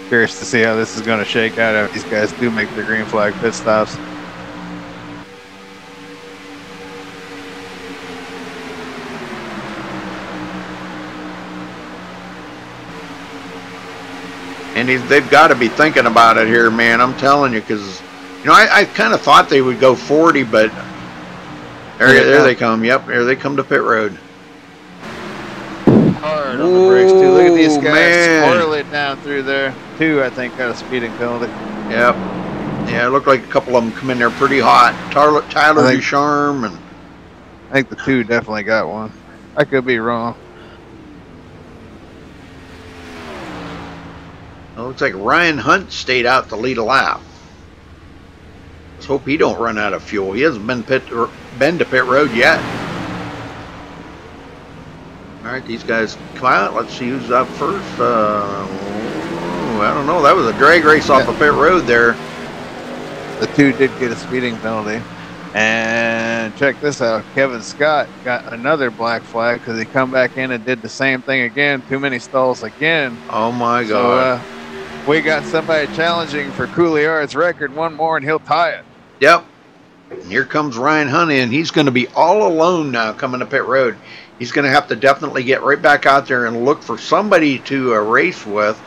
Curious to see how this is going to shake out after these guys do make their green flag pit stops. And they've got to be thinking about it here, man. I'm telling you, because, you know, I kind of thought they would go 40, but there they come. Yep, here they come to pit road. Hard on the brakes, too. Look at these guys man. swirl it down through there. 2, I think, got a speeding penalty. Yep. Yeah, it looked like a couple of them come in there pretty hot. Tyler Ducharme and I think the 2 definitely got one. I could be wrong. Well, looks like Ryan Hunt stayed out to lead a lap. Let's hope he don't run out of fuel. He hasn't been to pit road yet. All right, these guys come out. Let's see who's up first. I don't know. That was a drag race off the pit road there. The 2 did get a speeding penalty. And check this out. Kevin Scott got another black flag because he come back in and did the same thing again. Too many stalls again. Oh, my God. So, we got somebody challenging for Couilliard's record. One more and he'll tie it. Yep. And here comes Ryan Hunt in. He's going to be all alone now coming to pit road. He's going to have to definitely get right back out there and look for somebody to race with.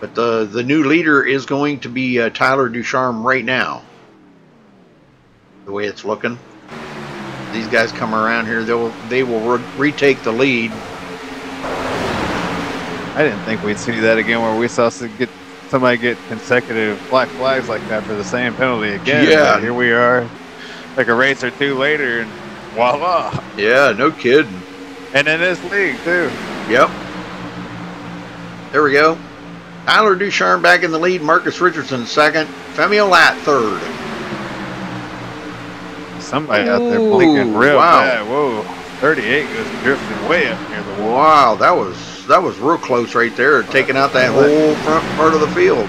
But the new leader is going to be Tyler Ducharme right now. The way it's looking. These guys come around here. They will retake the lead. I didn't think we'd see that again where we saw somebody get consecutive black flags like that for the same penalty again. Yeah. But here we are, like a race or 2 later, and voila. Yeah, no kidding. And in this league, too. Yep. There we go. Tyler Ducharme back in the lead. Marcus Richardson second. Femi Olat third. Somebody out there blinking real bad. Whoa. 38 goes drifting way up near the wall. Wow, that was real close right there, taking out that whole front part of the field.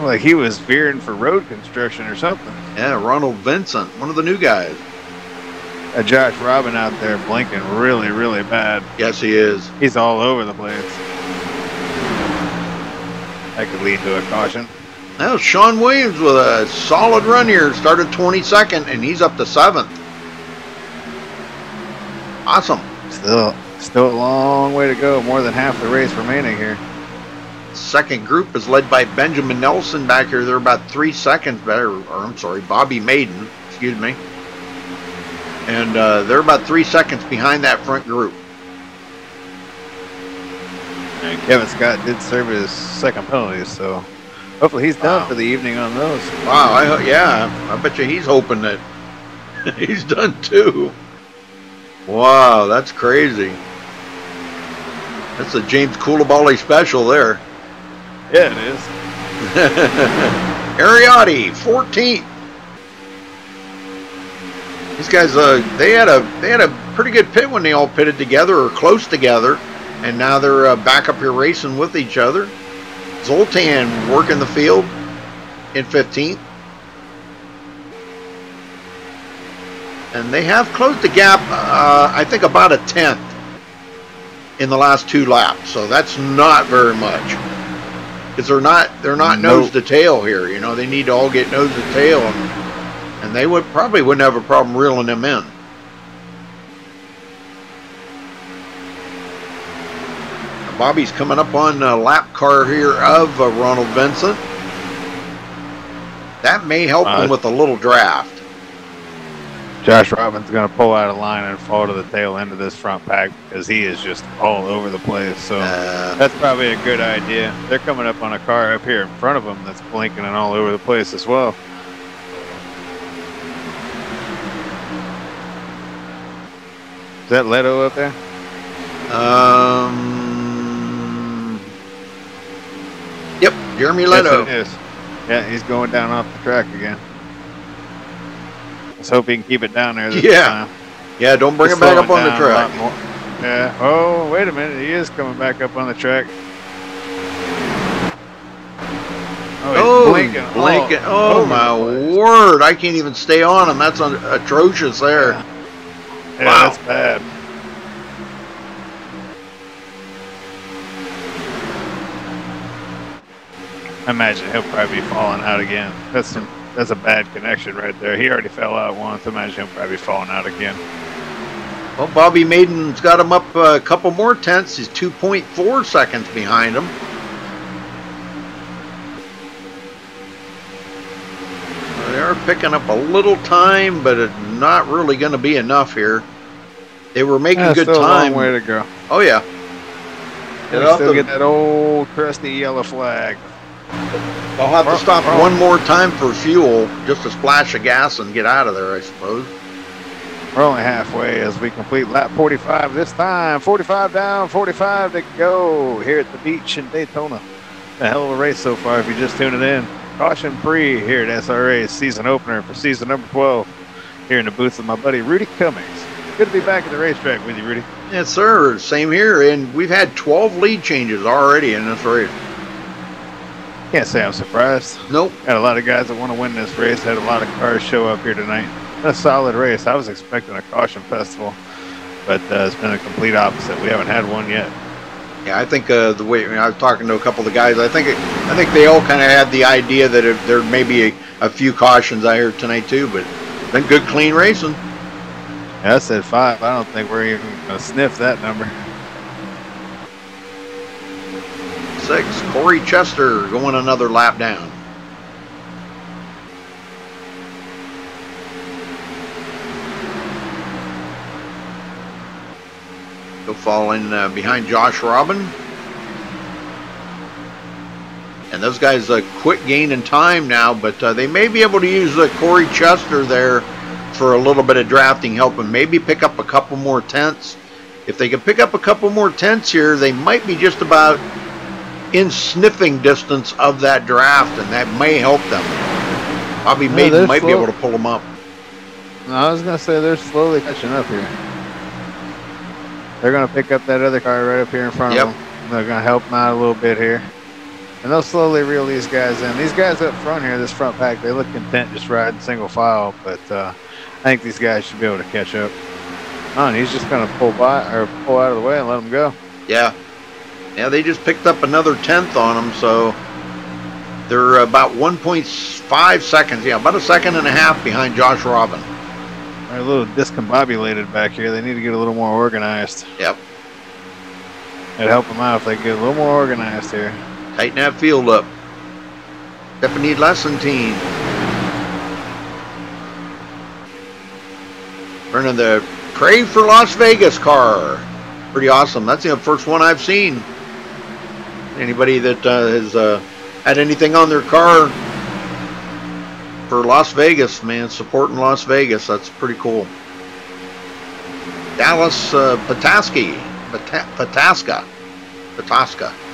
Like he was veering for road construction or something. Yeah, Ronald Vincent, one of the new guys. Josh Robin out there blinking really, really bad. Yes, he is. He's all over the place. That could lead to a caution. Now Sean Williams with a solid run here. Started 22nd, and he's up to 7th. Awesome. Still a long way to go. More than half the race remaining here. Second group is led by Benjamin Nelson back here. They're about 3 seconds better. Or I'm sorry, Bobby Maiden. Excuse me. And they're about 3 seconds behind that front group. And Kevin Scott did serve his second penalty, so hopefully he's done for the evening on those. Wow, I bet you he's hoping that he's done too. Wow, that's crazy. That's a James Coulibaly special there. Yeah, it is. Ariotti, 14th. These guys, they had a pretty good pit when they all pitted together or close together, and now they're back up here racing with each other. Zoltan working the field in 15th. And they have closed the gap, I think, about a 10th in the last 2 laps. So that's not very much, because they're not nose to tail here. You know, they need to all get nose to tail, and they probably wouldn't have a problem reeling them in. Bobby's coming up on the lap car here of Ronald Vincent. That may help him with a little draft. Josh Robin's going to pull out of line and fall to the tail end of this front pack because he is just all over the place. So that's probably a good idea. They're coming up on a car up here in front of them that's blinking and all over the place as well. Is that Leto up there? Yep, Jeremy Leto. Yes, it is. Yeah, he's going down off the track again. Let's hope he can keep it down there this time. Yeah, don't bring it back up on the track. Yeah. Oh, wait a minute. He is coming back up on the track. Oh, he's blinking. Oh my word. I can't even stay on him. That's atrocious there. Yeah, wow. That's bad. I imagine he'll probably be falling out again. That's a bad connection right there. He already fell out once. I imagine he'll probably be falling out again. Well, Bobby Maiden's got him up a couple more tenths. He's 2.4 seconds behind him. They are picking up a little time, but it's not really going to be enough here. They were making good time. A long way to go. Oh, yeah. We still get that old crusty yellow flag. I'll have to stop one more time for fuel, just a splash of gas and get out of there, I suppose. We're only halfway as we complete lap 45 this time. 45 down, 45 to go here at the beach in Daytona. A hell of a race so far if you're just tuning in. Caution free here at SRA's season opener for season number 12. Here in the booth with my buddy Rudy Cummings. Good to be back at the racetrack with you, Rudy. Yes, sir. Same here. And we've had 12 lead changes already in this race. Can't say I'm surprised. Nope. Got a lot of guys that want to win this race. Had a lot of cars show up here tonight. A solid race. I was expecting a caution festival, but it's been a complete opposite. We haven't had one yet. Yeah, I think the way I was talking to a couple of the guys, I think they all kind of had the idea that if there may be a few cautions I heard tonight too, but been good, clean racing. Yeah, I said 5. I don't think we're even going to sniff that number. 6, Corey Chester going another lap down. He'll fall in behind Josh Robin. And those guys quit gaining time now, but they may be able to use Corey Chester there for a little bit of drafting, help him maybe pick up a couple more tenths. If they can pick up a couple more tenths here, they might be just about in sniffing distance of that draft, and that may help them. Bobby Maiden might be able to pull them up. No, I was going to say they're slowly catching up here. They're going to pick up that other car right up here in front of them. They're going to help them out a little bit here. And they'll slowly reel these guys in. These guys up front here, this front pack, they look content just riding single file, but I think these guys should be able to catch up. Oh, and he's just going to pull out of the way and let them go. Yeah. Yeah, they just picked up another tenth on them, so they're about 1.5 seconds. Yeah, about a second and a half behind Josh Robin. They're a little discombobulated back here. They need to get a little more organized. Yep. It'd help them out if they get a little more organized here. Tighten that field up. Stephanie Lessentine. Running the Pray for Las Vegas car. Pretty awesome. That's the first one I've seen. Anybody that has had anything on their car for Las Vegas, man, supporting Las Vegas, that's pretty cool. Dallas Pataska,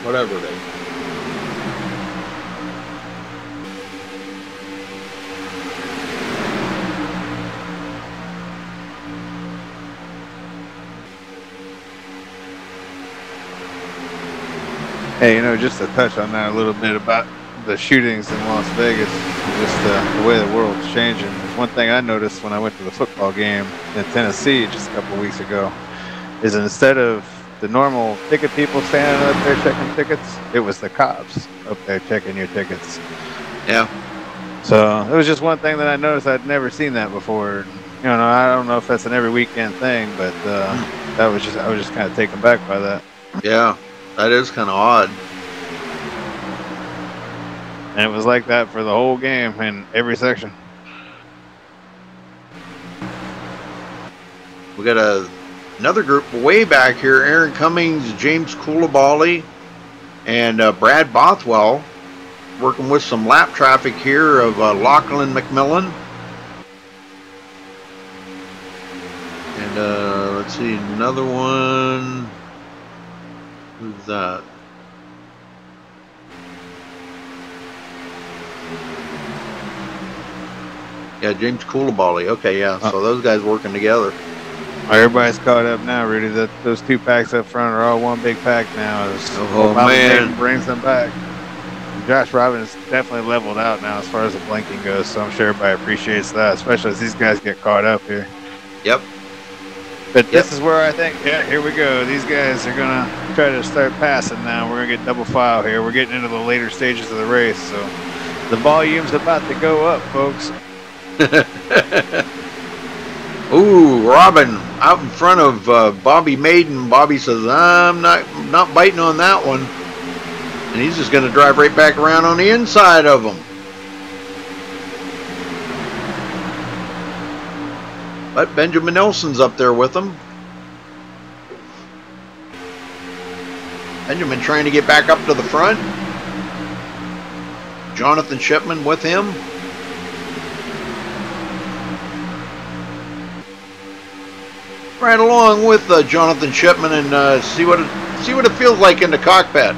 whatever it is. Hey, you know, just to touch on that a little bit about the shootings in Las Vegas, just the way the world's changing. There's one thing I noticed when I went to the football game in Tennessee just a couple of weeks ago, is instead of the normal ticket people standing up there checking tickets, it was the cops up there checking your tickets. Yeah. So it was just one thing that I noticed. I'd never seen that before. You know, I don't know if that's an every weekend thing, but I was just kind of taken back by that. Yeah. That is kind of odd. And it was like that for the whole game in every section. We got another group way back here. Aaron Cummings, James Coulibaly, and Brad Bothwell working with some lap traffic here of Lachlan McMillan. And let's see, another one. Who's that? Yeah, James Coulibaly. Okay, yeah. So those guys working together. Everybody's caught up now, Rudy. Those two packs up front are all one big pack now. Oh man, brings them back. Josh Robin is definitely leveled out now as far as the blinking goes, so I'm sure everybody appreciates that, especially as these guys get caught up here. Yep. But this is where I think, yeah, here we go. These guys are going to try to start passing now. We're going to get double file here. We're getting into the later stages of the race, so the volume's about to go up, folks. Ooh, Robin out in front of Bobby Maiden. Bobby says, I'm not biting on that one. And he's just going to drive right back around on the inside of him. But Benjamin Nelson's up there with him. Benjamin trying to get back up to the front. Jonathan Shipman with him. Right along with Jonathan Shipman and see what it feels like in the cockpit.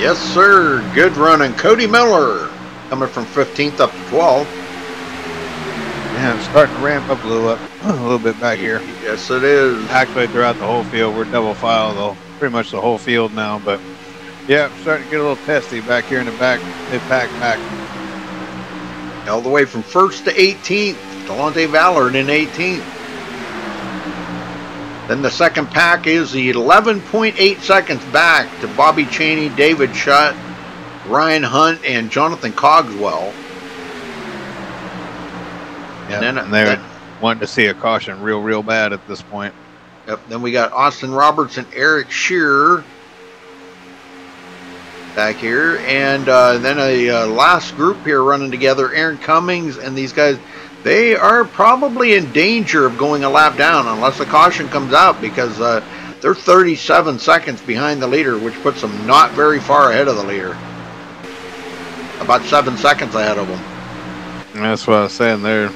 Yes, sir. Good running. Cody Miller coming from 15th up to 12th. Yeah, I'm starting to ramp up a little bit back here. Yes, it is. Actually, throughout the whole field, we're double file though, pretty much the whole field now. But yeah, I'm starting to get a little testy back here in the back, mid-pack back. All the way from 1st to 18th. Delonte Ballard in 18th. Then the second pack is the 11.8 seconds back to Bobby Chaney, David Shutt, Ryan Hunt, and Jonathan Cogswell. Yeah, and they're wanting to see a caution real bad at this point. Yep. Then we got Austin Roberts and Eric Shearer back here. And then a last group here running together, Aaron Cummings and these guys. They are probably in danger of going a lap down unless the caution comes out, because they're 37 seconds behind the leader, which puts them not very far ahead of the leader. About 7 seconds ahead of them. And that's what I was saying. They're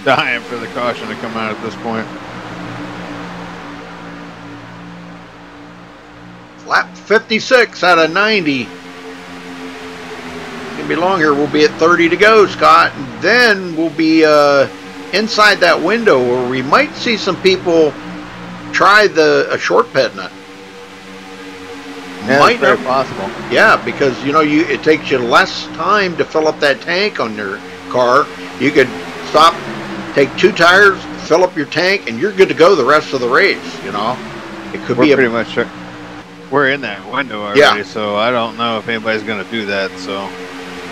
dying for the caution to come out at this point. Lap 56 out of 90. Be long here. We'll be at 30 to go, Scott, and then we'll be inside that window where we might see some people try a short pit nut. Yeah, might very possible. Yeah, because it takes you less time to fill up that tank on your car. You could stop, take 2 tires, fill up your tank, and you're good to go the rest of the race. It could be pretty much we're in that window already, yeah. So I don't know if anybody's going to do that. So.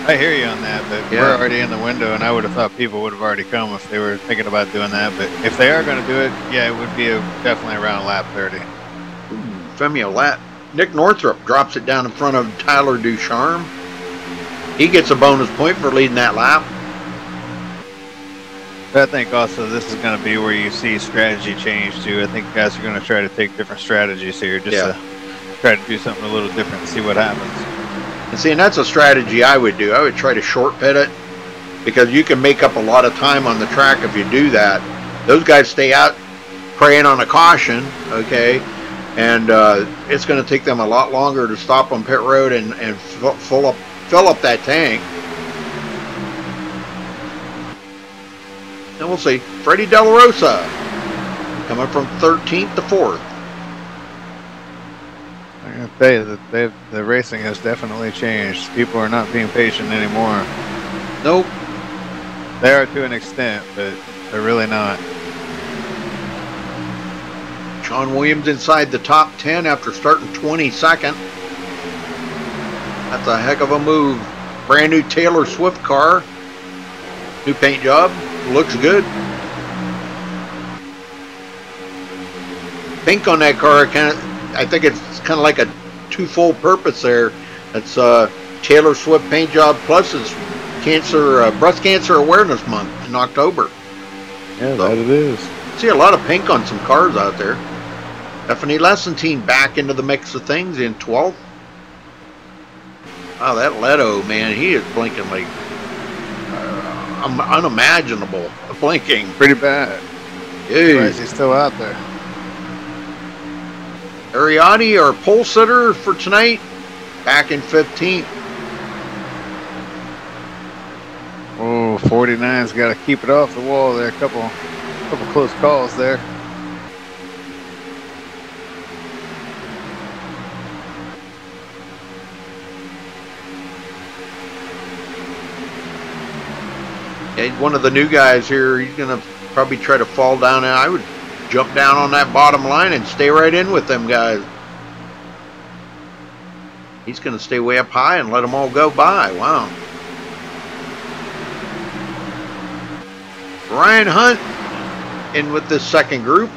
I hear you on that, but yeah. We're already in the window, and I would have thought people would have already come if they were thinking about doing that. But if they are going to do it, yeah, it would be definitely around lap 30. Femio lap. Nick Northrup drops it down in front of Tyler Ducharme. He gets a bonus point for leading that lap. But I think also this is going to be where you see strategy change too. I think guys are going to try to take different strategies here, just to try to do something a little different and see what happens. And see, and that's a strategy I would do. I would try to short pit it, because you can make up a lot of time on the track if you do that. Those guys stay out preying on a caution, okay, and it's going to take them a lot longer to stop on pit road and fill up that tank. And we'll see. Freddie De La Rosa coming from 13th to 4th. I'm going to tell you that the racing has definitely changed. People are not being patient anymore. Nope. They are to an extent, but they're really not. Sean Williams inside the top 10 after starting 22nd. That's a heck of a move. Brand new Taylor Swift car. New paint job. Looks good. Pink on that car, I think it's kind of like a twofold purpose there. It's Taylor Swift paint job plus it's breast cancer awareness month in October. Yeah, that it is. See a lot of pink on some cars out there. Stephanie Lessentine back into the mix of things in 12th. Oh, that Leto, man, he is blinking like unimaginable blinking. Pretty bad. Surprised he's still out there. Ariadne, our pole sitter for tonight, back in 15th. Oh, 49's got to keep it off the wall there. A couple close calls there. Yeah, one of the new guys here, he's going to probably try to fall down. And I would jump down on that bottom line and stay right in with them guys. He's going to stay way up high and let them all go by. Wow. Ryan Hunt in with this second group.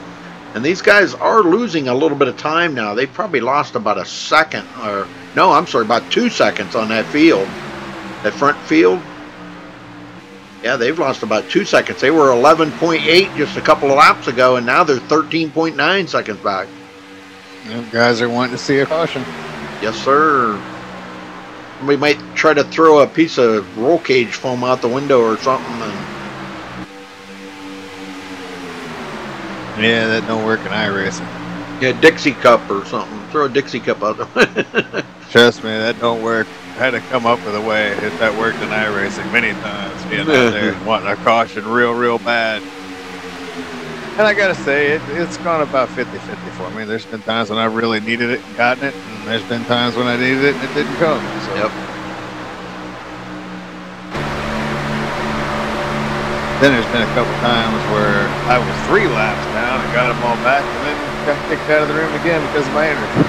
And these guys are losing a little bit of time now. They probably lost about a second. Or no, I'm sorry, about 2 seconds on that field. That front field. Yeah, they've lost about 2 seconds. They were 11.8 just a couple of laps ago, and now they're 13.9 seconds back. Them guys are wanting to see a caution. Yes, sir. We might try to throw a piece of roll cage foam out the window or something. Yeah, that don't work in iRacing. Yeah, Dixie cup or something. Throw a Dixie cup out there. Trust me, that don't work. I had to come up with a way if that worked in iRacing many times, being out there and wanting a caution real bad. And I gotta say, it's gone about 50-50 for me. There's been times when I really needed it and gotten it, and there's been times when I needed it and it didn't come. So. Yep. Then there's been a couple times where I was 3 laps down and got them all back, and then got kicked out of the room again because of my energy.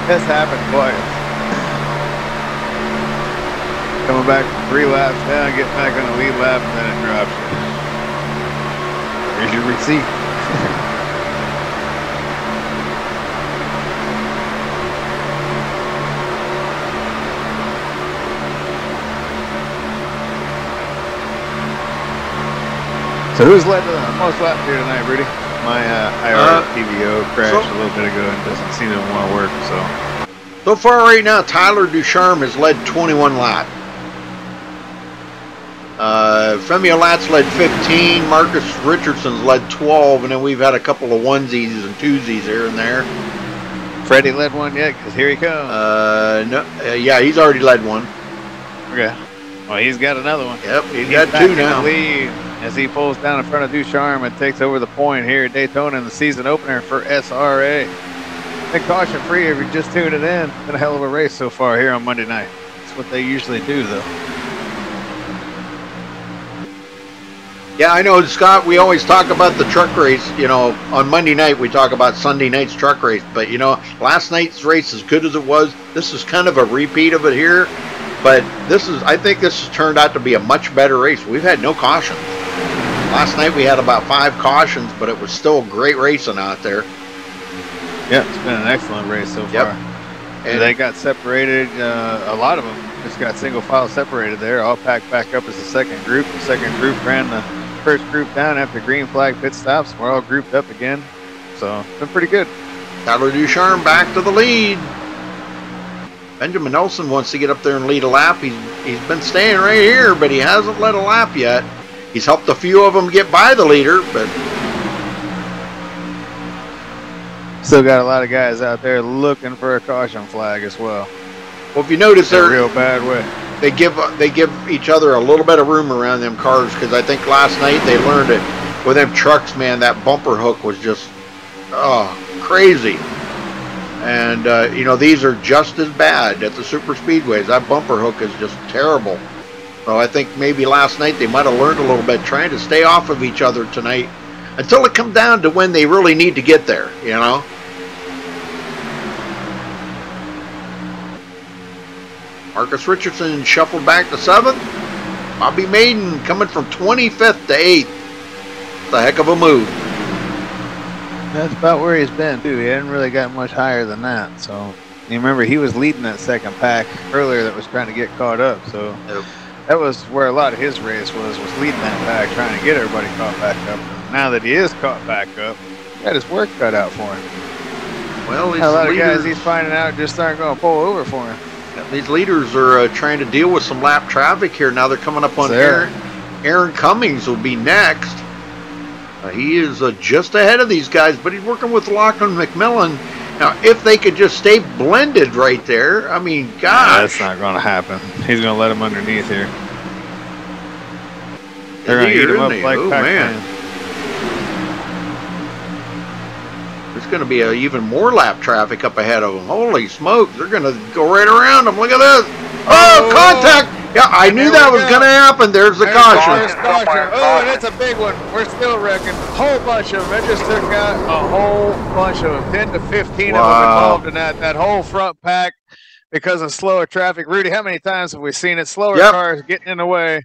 That's happened twice. Coming back from 3 laps down, getting back on the lead lap, and then it drops you. Here's your receipt. So who's led to the most laps here tonight, Rudy? My IR TVO crashed a little bit ago and doesn't seem to want to work. So far right now, Tyler Ducharme has led 21 laps. Femi Olat's led 15. Marcus Richardson's led 12, and then we've had a couple of onesies and twosies here and there. Freddie led one yet? Because here he comes. No, yeah, he's already led one. Okay. Well, he's got another one. Yep, he's got 2 now. Lead as he pulls down in front of Ducharme and takes over the point here at Daytona in the season opener for SRA. And caution free if you're just tuning in. Been a hell of a race so far here on Monday night. That's what they usually do, though. Yeah, I know, Scott, we always talk about the truck race. You know, on Monday night we talk about Sunday night's truck race. But, you know, last night's race, as good as it was, this is kind of a repeat of it here. But I think this has turned out to be a much better race. We've had no cautions. Last night we had about 5 cautions, but it was still great racing out there. Yeah, it's been an excellent race so far. And they got separated, a lot of them just got single file separated there, all packed back up as the second group. The second group ran the first group down after green flag pit stops. We're all grouped up again, so it's been pretty good. Tyler Ducharme back to the lead. Benjamin Nelson wants to get up there and lead a lap. He's been staying right here, but he hasn't led a lap yet. He's helped a few of them get by the leader, but still got a lot of guys out there looking for a caution flag as well. Well, if you notice, they're in a real bad way. They give each other a little bit of room around them cars, because I think last night they learned it with them trucks. Man, that bumper hook was just crazy. And you know, these are just as bad at the super speedways. That bumper hook is just terrible. So I think maybe last night they might have learned a little bit, trying to stay off of each other tonight until it comes down to when they really need to get there, you know. Marcus Richardson shuffled back to 7th. Bobby Maiden coming from 25th to 8th. It's a heck of a move. That's about where he's been, too. He hadn't really gotten much higher than that. So, you remember, he was leading that second pack earlier that was trying to get caught up. So, that was where a lot of his race was leading that pack, trying to get everybody caught back up. And now that he is caught back up, he got his work cut out for him. Well, a lot of guys he's finding out just aren't going to pull over for him. These leaders are trying to deal with some lap traffic here. Now they're coming up on Aaron Cummings will be next. He is just ahead of these guys, but he's working with Lachlan McMillan. Now, if they could just stay blended right there, I mean, gosh. Yeah, that's not going to happen. He's going to let him underneath here. They're going to eat him up like Pac-Man. There's going to be even more lap traffic up ahead of them. Holy smokes, they're going to go right around them. Look at this. Oh, contact! Yeah, I knew that was going to happen. There's the caution. Oh, and it's a big one. We're still wrecking. A whole bunch of them. It just took out a whole bunch of them. 10 to 15 of them involved in that whole front pack because of slower traffic. Rudy, how many times have we seen it? Slower cars getting in the way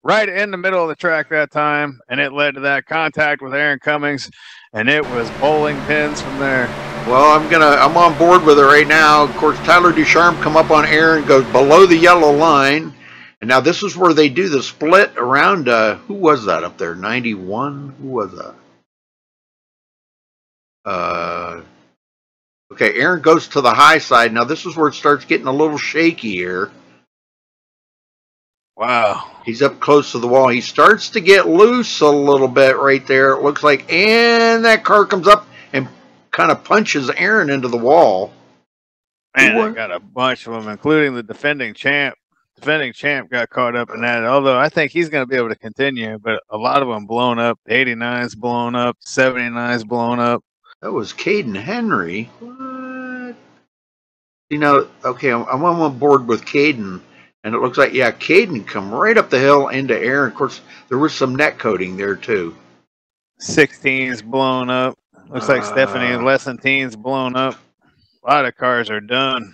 right in the middle of the track that time, and it led to that contact with Aaron Cummings, and it was bowling pins from there. Well, I'm on board with it right now. Of course, Tyler Ducharme come up on Aaron, goes below the yellow line. And now this is where they do the split around, who was that up there? 91? Who was that? Okay, Aaron goes to the high side. Now this is where it starts getting a little shaky here. Wow. He's up close to the wall. He starts to get loose a little bit right there, it looks like. And that car comes up and kind of punches Aaron into the wall. Man, I got a bunch of them, including the defending champ. Defending champ got caught up in that, although I think he's going to be able to continue, but a lot of them blown up. 89's blown up, 79's blown up. That was Caden Henry. What? You know, okay, I'm on board with Caden, and it looks like, yeah, Caden come right up the hill into Aaron. Of course, there was some net coating there, too. 16's blown up. Looks like Stephanie Lessentine's blown up. A lot of cars are done.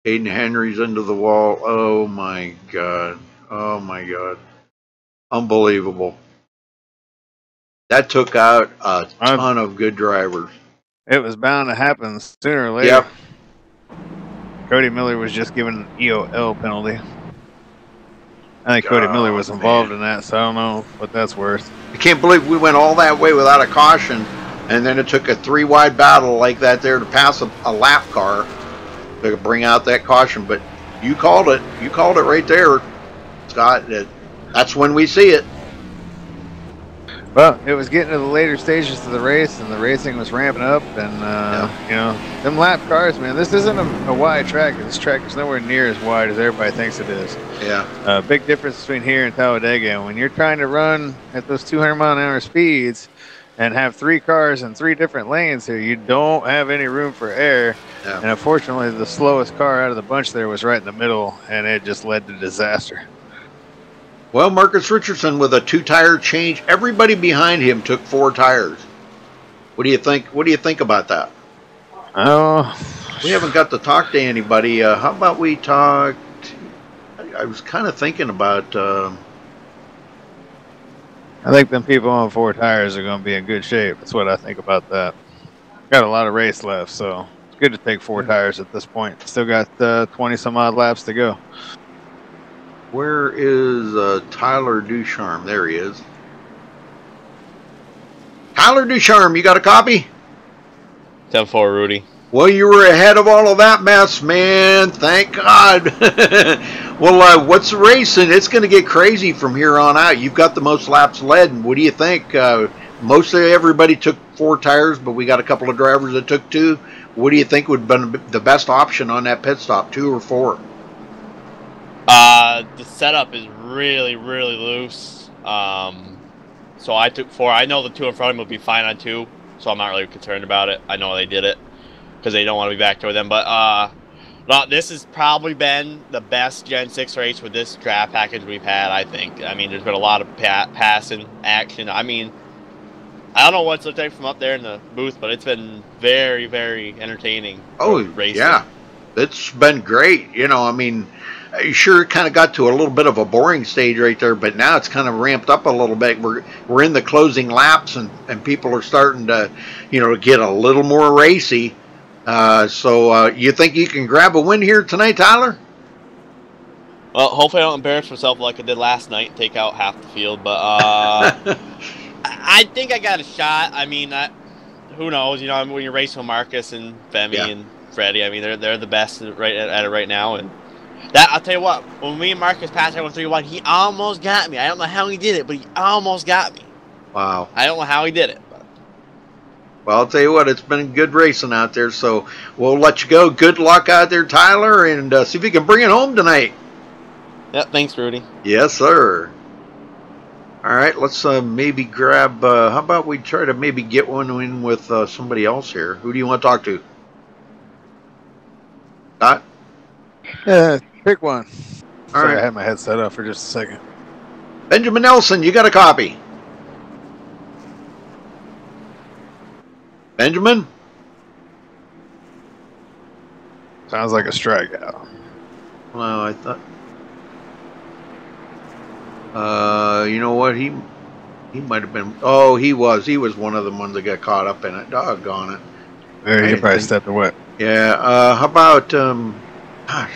Caden Henry's into the wall. Oh, my God. Oh, my God. Unbelievable. That took out a ton of good drivers. It was bound to happen sooner or later. Yep. Cody Miller was just given an EOL penalty. I think Cody Miller was involved in that, so I don't know what that's worth. I can't believe we went all that way without a caution, and then it took a 3-wide battle like that there to pass a lap car to bring out that caution. But you called it. You called it right there, Scott. That's when we see it. Well, it was getting to the later stages of the race, and the racing was ramping up, and you know, them lap cars, man. This isn't a wide track. This track is nowhere near as wide as everybody thinks it is. Yeah. Big difference between here and Talladega. When you're trying to run at those 200-mile-an-hour speeds and have 3 cars in 3 different lanes here, you don't have any room for air. Yeah. And unfortunately, the slowest car out of the bunch there was right in the middle, and it just led to disaster. Well, Marcus Richardson with a 2-tire change. Everybody behind him took 4 tires. What do you think? What do you think about that? Oh, we haven't got to talk to anybody. How about we talk? I was kind of thinking about. I think them people on 4 tires are going to be in good shape. That's what I think about that. Got a lot of race left, so it's good to take 4 tires at this point. Still got 20 some odd laps to go. Where is Tyler Ducharme? There he is. Tyler Ducharme, you got a copy? 10-4, Rudy. Well, you were ahead of all of that mess, man. Thank God. Well, what's the racing? It's going to get crazy from here on out. You've got the most laps led. What do you think? Mostly everybody took 4 tires, but we got a couple of drivers that took 2. What do you think would have been the best option on that pit stop, 2 or 4? The setup is really, really loose. So I took 4. I know the 2 in front of me will be fine on 2, so I'm not really concerned about it. I know they did it because they don't want to be back toward them. But this has probably been the best Gen 6 race with this draft package we've had, I think. I mean, there's been a lot of passing action. I mean, I don't know what's looked like from up there in the booth, but it's been very, very entertaining. Oh, racing. Yeah. It's been great. You know, I mean, sure, it kind of got to a little bit of a boring stage right there, but now it's kind of ramped up a little bit. We're in the closing laps, and people are starting to, you know, get a little more racy. So you think you can grab a win here tonight, Tyler? Well, hopefully I don't embarrass myself like I did last night and take out half the field. But I think I got a shot. I mean, who knows? You know, I mean, when you're racing with Marcus and Femi and Freddie, I mean, they're the best right at it right now. And that, I'll tell you what, when me and Marcus passed everyone 3-1, he almost got me. I don't know how he did it, but he almost got me. Wow. I don't know how he did it. But. Well, I'll tell you what, it's been good racing out there, so we'll let you go. Good luck out there, Tyler, and see if you can bring it home tonight. Yep, thanks, Rudy. Yes, sir. All right, let's maybe grab, how about we try to maybe get one in with somebody else here. Who do you want to talk to? Scott? Pick one. All Sorry, right. I had my headset up for just a second. Benjamin Nelson, you got a copy. Benjamin? Sounds like a strikeout. Well, I thought. You know what? He might have been. Oh, he was. He was one of the ones that got caught up in it. Doggone it. There, he probably think- stepped away. Yeah. How about? Gosh.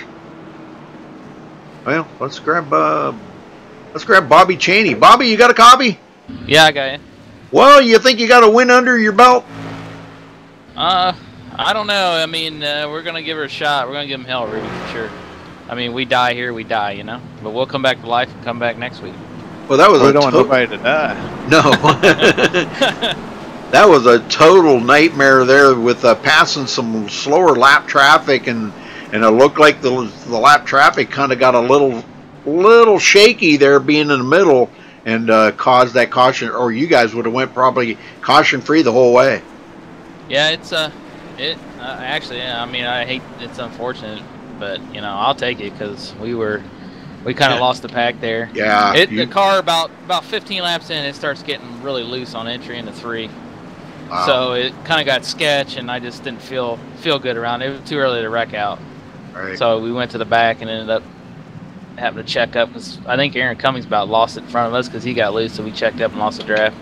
Well, let's grab Bobby Cheney. Bobby, you got a copy? Yeah, I got you. Well, you think you got a win under your belt? I don't know. I mean, we're gonna give her a shot. We're gonna give him hell, Rudy, for sure. I mean, we die here, we die, you know. But we'll come back to life and come back next week. Well, that was We don't want nobody to die. No. That was a total nightmare there with passing some slower lap traffic, and it looked like the lap traffic kind of got a little shaky there, being in the middle, and caused that caution. Or you guys would have went probably caution free the whole way. Yeah, it's actually, yeah, I mean, I hate, it's unfortunate, but you know, I'll take it because we kind of lost the pack there. Yeah. The car about 15 laps in, it starts getting really loose on entry into 3. Wow. So it kind of got sketch, and I just didn't feel good around it. It was too early to wreck out. Right. So we went to the back and ended up having to check up because I think Aaron Cummings about lost it in front of us because he got loose, so we checked up and lost the draft.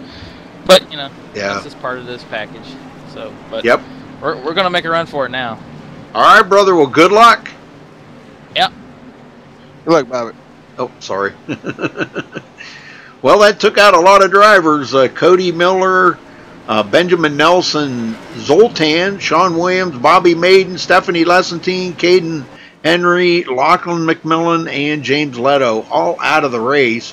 But you know, that's just part of this package. So, but yep, we're gonna make a run for it now. All right, brother. Well, good luck. Yep. Good luck, Bobby. Oh, sorry. Well, that took out a lot of drivers. Cody Miller, Benjamin Nelson, Zoltan, Sean Williams, Bobby Maiden, Stephanie Lessentine, Caden Henry, Lachlan McMillan, and James Leto, all out of the race.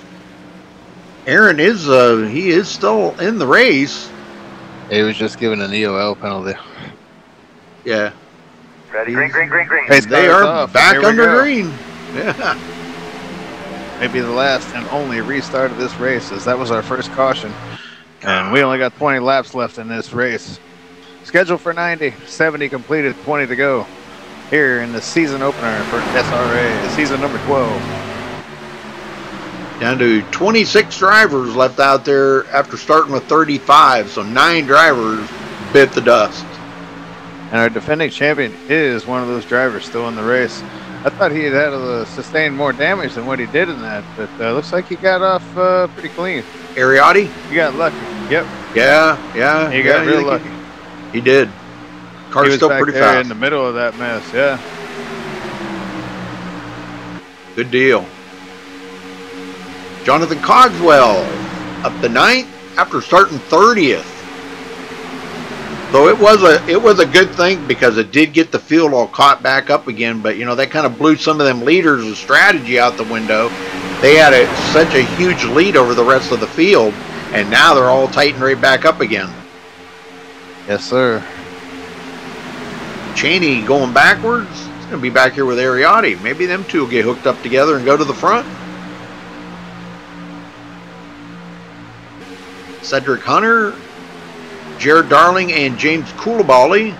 Aaron is he is still in the race. He was just given an EOL penalty. Yeah. Ready? Green, green, green, green. Pace They car's are off, back and here we under go. green. Yeah. Maybe the last and only restart of this race, as that was our first caution. And we only got 20 laps left in this race. Scheduled for 90, 70 completed, 20 to go. Here in the season opener for SRA, season number 12. Down to 26 drivers left out there after starting with 35, so 9 drivers bit the dust. And our defending champion is one of those drivers still in the race. I thought he had sustained more damage than what he did in that, but looks like he got off pretty clean. Ariotti? He got lucky. Yep. Yeah. He got real lucky. He did. He Car's was still back pretty there fast. in the middle of that mess, yeah. Good deal. Jonathan Cogswell up to 9th after starting 30th. So it was a good thing because it did get the field all caught back up again, but you know, that kind of blew some of them leaders' strategy out the window. They had such a huge lead over the rest of the field, and now they're all tightened right back up again. Yes, sir. Cheney going backwards. It's going to be back here with Ariotti. Maybe them two will get hooked up together and go to the front. Cedric Hunter, Jared Darling, and James Coulibaly.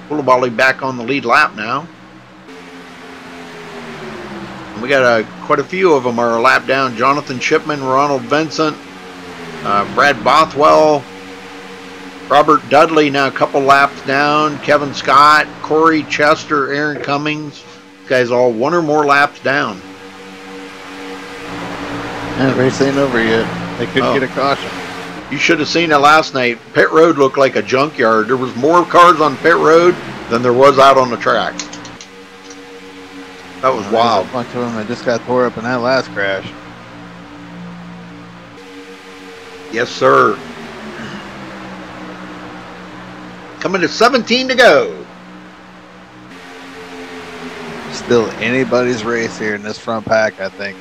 Coulibaly back on the lead lap now. And we got quite a few of them are a lap down. Jonathan Shipman, Ronald Vincent, Brad Bothwell, Robert Dudley now a couple laps down. Kevin Scott, Corey Chester, Aaron Cummings. These guys all 1 or more laps down. The race ain't over yet. They couldn't get a caution. You should have seen it last night. Pit road looked like a junkyard. There was more cars on pit road than there was out on the track. That was wild. A bunch of them that just got tore up in that last crash. Yes, sir. Coming to 17 to go. Still anybody's race here in this front pack, I think.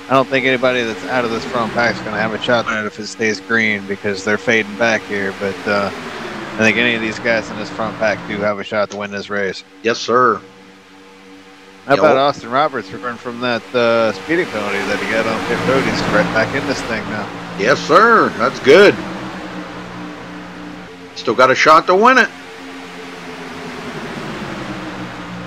I don't think anybody that's out of this front pack is going to have a shot at it if it stays green because they're fading back here. But I think any of these guys in this front pack do have a shot to win this race. Yes, sir. How about Austin Roberts recovering from that speeding penalty that he got on pit road? He's right back in this thing now. Yes, sir. That's good. Still got a shot to win it.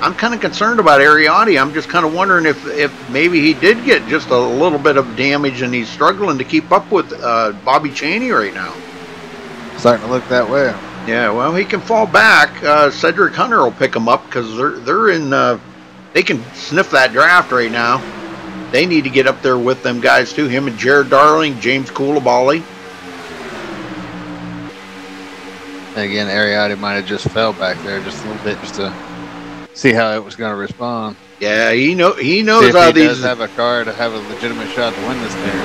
I'm kind of concerned about Ariotti. I'm just kind of wondering if maybe he did get just a little bit of damage and he's struggling to keep up with Bobby Chaney right now. Starting to look that way. Yeah, well, he can fall back. Cedric Hunter will pick him up because they're in. They can sniff that draft right now. They need to get up there with them guys too. Him and Jared Darling, James Coulibaly. Again, Ariotti might have just fell back there just a little bit just to see how it was going to respond. Yeah, he knows if how he these does have a car to have a legitimate shot to win this thing.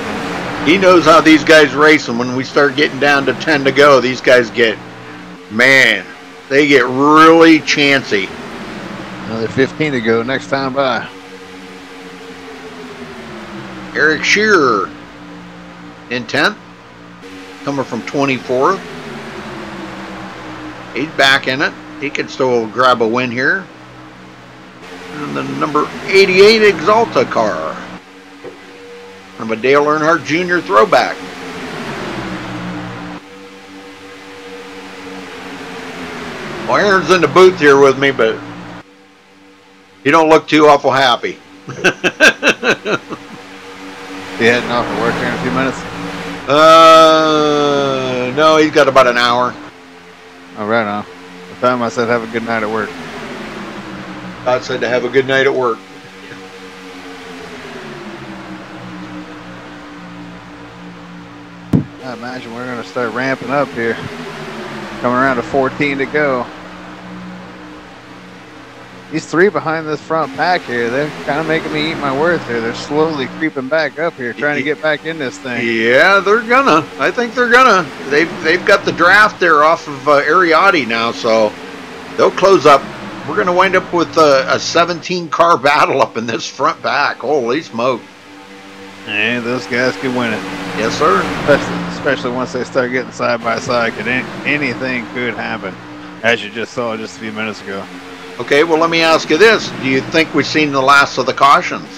He knows how these guys race, and when we start getting down to 10 to go, these guys get, man, they get really chancy. Another 15 to go next time by. Eric Shearer in 10th, coming from 24th. He's back in it. He can still grab a win here. And the number 88 Exalta car from a Dale Earnhardt Jr. throwback. Well, Aaron's in the booth here with me, but he don't look too awful happy. He heading off to work here in a few minutes? No, he's got about an hour. Oh, right on. The time I said have a good night at work. I said to have a good night at work. I imagine we're going to start ramping up here. Coming around to 14 to go. These three behind this front pack here, they're kind of making me eat my words here. They're slowly creeping back up here, trying to get back in this thing. Yeah, they're gonna. I think they're gonna. They've got the draft there off of Ariotti now, so they'll close up. We're gonna wind up with a 17-car battle up in this front pack. Holy smoke! And those guys can win it. Yes, sir. Especially once they start getting side by side, anything could happen, as you just saw just a few minutes ago. Okay, well, let me ask you this. Do you think we've seen the last of the cautions?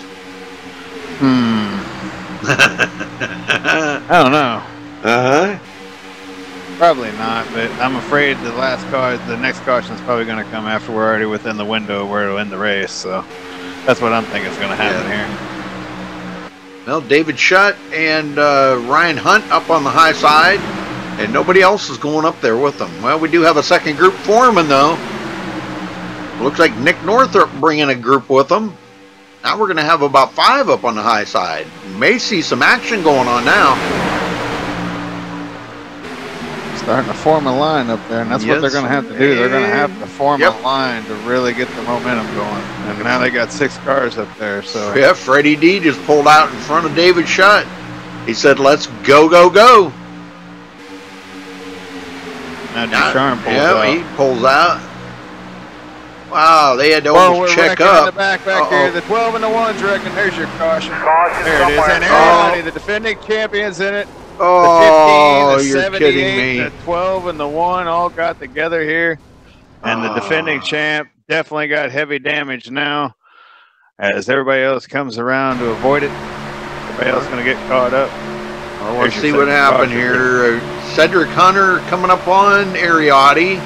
I don't know. Uh-huh. Probably not, but I'm afraid the next caution is probably going to come after we're already within the window where it'll end the race. So that's what I'm thinking is going to happen here. Well, David Shutt and Ryan Hunt up on the high side, and nobody else is going up there with them. Well, we do have a second group foreman, though. Looks like Nick Northrup bringing a group with them. Now we're going to have about 5 up on the high side. May see some action going on now. Starting to form a line up there, and that's what they're going to have to do. They're going to have to form a line to really get the momentum going. And now they got 6 cars up there. So yeah, Freddie D just pulled out in front of David Shutt. He said, "Let's go, go, go." Now Ducharme pulls out. He pulls out. Wow, they had to almost check up. In the back here. The 12 and the 1's wrecking. There's your caution. There it is. And everybody, the defending champions in it. Oh, the 15, the you're 78, kidding me. The 12 and the 1 all got together here. And the defending champ definitely got heavy damage now. As everybody else comes around to avoid it. Everybody else going to get caught up. Well, let's see what happened here. Cedric Hunter coming up on Ariotti.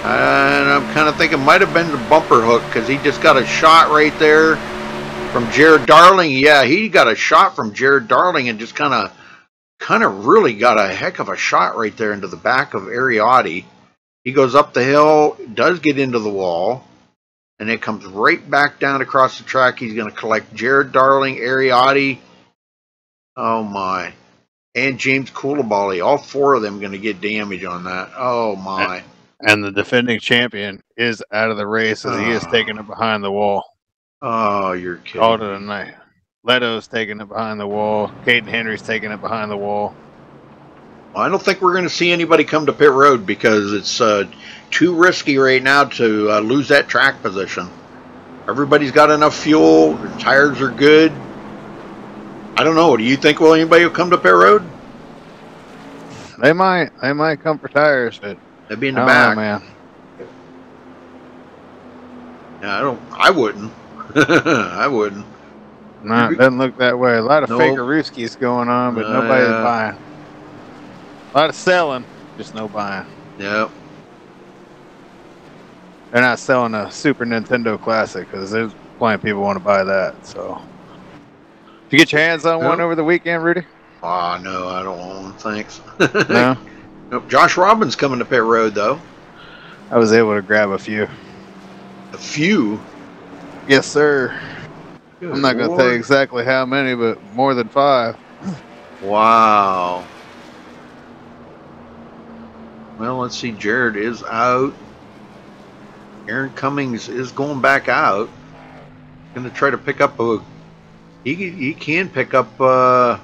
And I'm kind of thinking might have been the bumper hook because he just got a shot right there from Jared Darling. Yeah, he got a shot from Jared Darling and just kind of really got a heck of a shot right there into the back of Ariotti. He goes up the hill, does get into the wall, and it comes right back down across the track. He's going to collect Jared Darling, Ariotti, oh my, and James Coulibaly. All 4 of them going to get damage on that. Oh my. And the defending champion is out of the race as he is taking it behind the wall. Oh, you're kidding. Called it a night. Leto's taking it behind the wall. Caden Henry's taking it behind the wall. Well, I don't think we're going to see anybody come to pit road because it's too risky right now to lose that track position. Everybody's got enough fuel. Their tires are good. I don't know. Do you think anybody will come to pit road? They might. They might come for tires, but they'd be in the back, man. Yeah, I wouldn't. I wouldn't. No, it doesn't look that way. A lot of fakerooskies going on, but nobody's buying. A lot of selling, just no buying. Yep. they're not selling a Super Nintendo Classic because there's plenty of people want to buy that. So, did you get your hands on one over the weekend, Rudy? Oh, no, I don't want one. Thanks. No? Nope. Josh Robbins coming to pit road, though. I was able to grab a few. A few? Yes, sir. Good I'm not going to tell you exactly how many, but more than 5. Wow. Well, let's see. Jared is out. Aaron Cummings is going back out. Going to try to pick up a... He can pick up...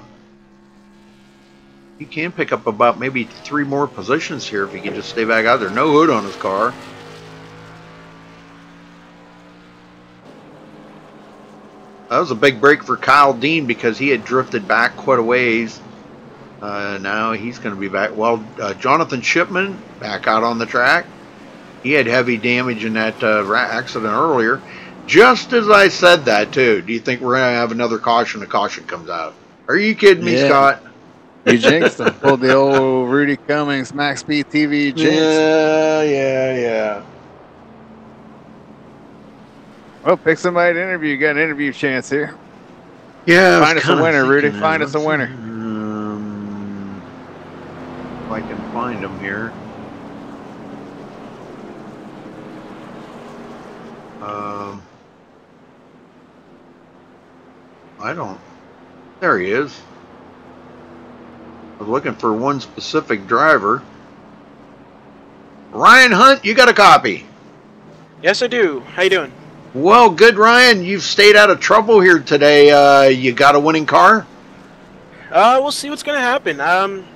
he can pick up about maybe 3 more positions here if he can just stay back out there. No hood on his car. That was a big break for Kyle Dean because he had drifted back quite a ways. Now he's going to be back. Well, Jonathan Shipman back out on the track. He had heavy damage in that accident earlier. Just as I said that, too. Do you think we're going to have another caution? A caution comes out. Are you kidding me, Scott? You jinxed him. Pulled the old Rudy Cummings MaxSpeedTV jinx. Yeah. Well, pick somebody to interview. You got an interview chance here. Yeah. Find us a winner, Rudy. Find us a winner. If I can find them here. I don't. There he is. I was looking for one specific driver. Ryan Hunt, you got a copy? Yes, I do. How you doing? Well, good, Ryan. You've stayed out of trouble here today. You got a winning car? We'll see what's going to happen.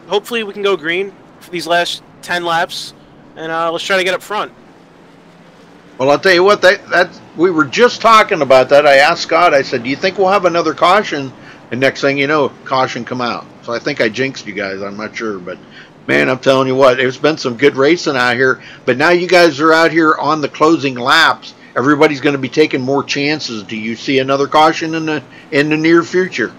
Hopefully we can go green for these last 10 laps, and let's try to get up front. Well, I'll tell you what, we were just talking about that. I asked Scott, I said, do you think we'll have another caution? And next thing you know, caution come out. So I think I jinxed you guys. I'm not sure, but man, I'm telling you what, there's been some good racing out here. But now you guys are out here on the closing laps. Everybody's going to be taking more chances. Do you see another caution in the near future?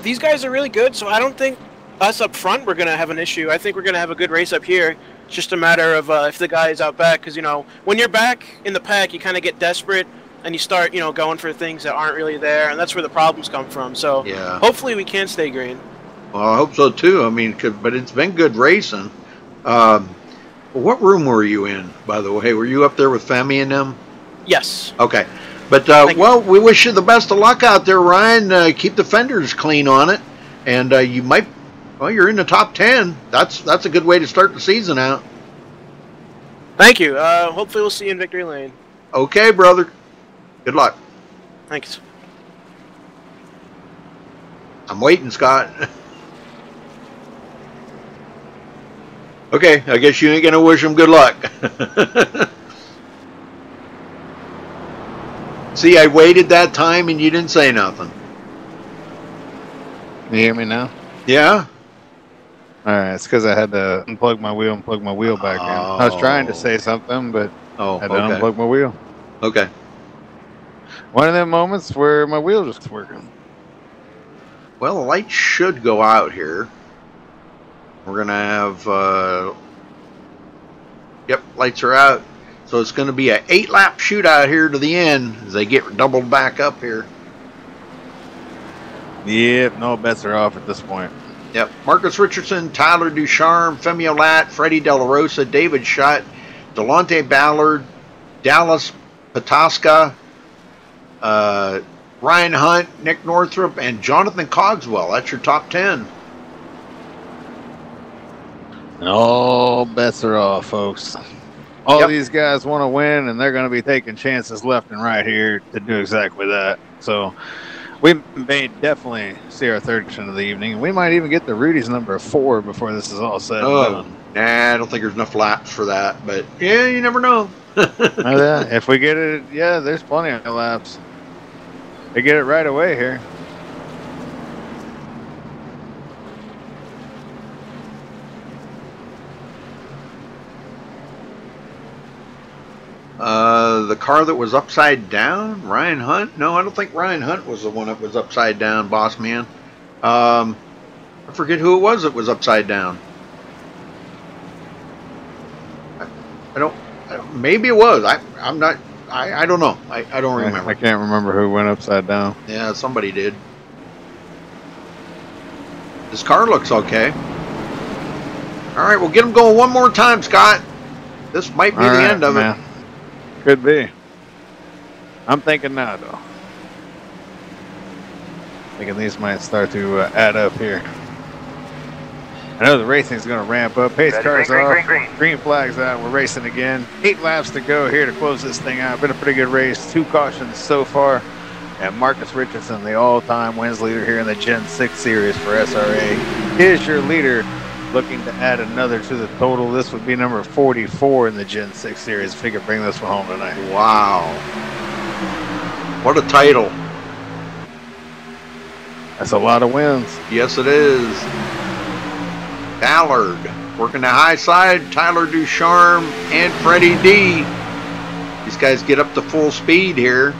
These guys are really good, so I don't think us up front we're going to have an issue. I think we're going to have a good race up here. It's just a matter of if the guy is out back, because, you know, when you're back in the pack, you kind of get desperate and you start, you know, going for things that aren't really there, and that's where the problems come from. So yeah, hopefully we can stay green. Well, I hope so too. I mean, but it's been good racing. What room were you in, by the way? Were you up there with Femi and them? Yes. Okay. But, well, we wish you the best of luck out there, Ryan. Keep the fenders clean on it. And you might, well, you're in the top 10. That's a good way to start the season out. Thank you. Hopefully we'll see you in victory lane. Okay, brother. Good luck. Thanks. I'm waiting, Scott. Okay, I guess you ain't going to wish him good luck. See, I waited that time and you didn't say nothing. You hear me now? Yeah? Alright, it's because I had to unplug my wheel and plug my wheel back in. I was trying to say something, but I had to unplug my wheel. Okay. One of them moments where my wheel just working. Well, the light should go out here. We're going to have, yep, lights are out. So it's going to be an 8-lap shootout here to the end as they get doubled back up here. Yep, no bets are off at this point. Yep, Marcus Richardson, Tyler Ducharme, Femi Olat, Freddie De La Rosa, David Schutt, Delonte Ballard, Dallas Pataska, Ryan Hunt, Nick Northrup, and Jonathan Cogswell. That's your top 10. And all bets are off, folks. All these guys want to win, and they're going to be taking chances left and right here to do exactly that. So we may definitely see our third action of the evening. We might even get the Rudy's number 4 before this is all said and done. Nah, I don't think there's enough laps for that, but yeah, you never know. If we get it, yeah, there's plenty of laps. They get it right away here. The car that was upside down, Ryan Hunt? No, I don't think Ryan Hunt was the one that was upside down, boss man. I forget who it was that was upside down. maybe it was. I'm not. I don't know. I don't remember. I can't remember who went upside down. Yeah, somebody did. This car looks okay. All right, we'll get them going one more time, Scott. This might be the end of it. Could be. I'm thinking now, though. Thinking these might start to add up here. I know the racing's going to ramp up. Pace cars off. Green flag's out. We're racing again. 8 laps to go here to close this thing out. Been a pretty good race. 2 cautions so far. And Marcus Richardson, the all-time wins leader here in the Gen 6 series for SRA, is your leader. Looking to add another to the total. This would be number 44 in the Gen 6 series if he could bring this one home tonight. Wow. What a title. That's a lot of wins. Yes, it is. Ballard working the high side. Tyler Ducharme and Freddie D. These guys get up to full speed here.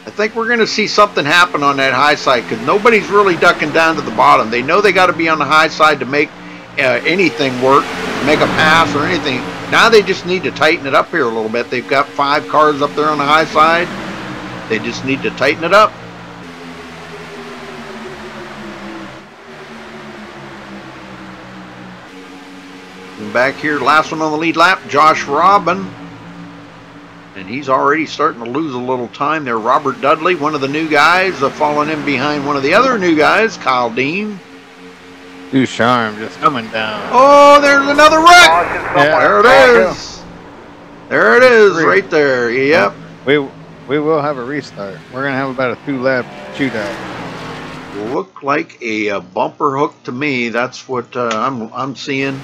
I think we're going to see something happen on that high side because nobody's really ducking down to the bottom. They know they got to be on the high side to make anything work, make a pass or anything. Now they just need to tighten it up here a little bit. They've got 5 cars up there on the high side. They just need to tighten it up. And back here, last one on the lead lap, Josh Robin. And he's already starting to lose a little time there. Robert Dudley, one of the new guys, falling in behind one of the other new guys, Kyle Dean. Ducharme just coming down. Oh, there's another wreck. Yeah, there it is. There it is, right there. Yep. We will have a restart. We're going to have about a 2-lap shootout. Look like a bumper hook to me. That's what I'm seeing.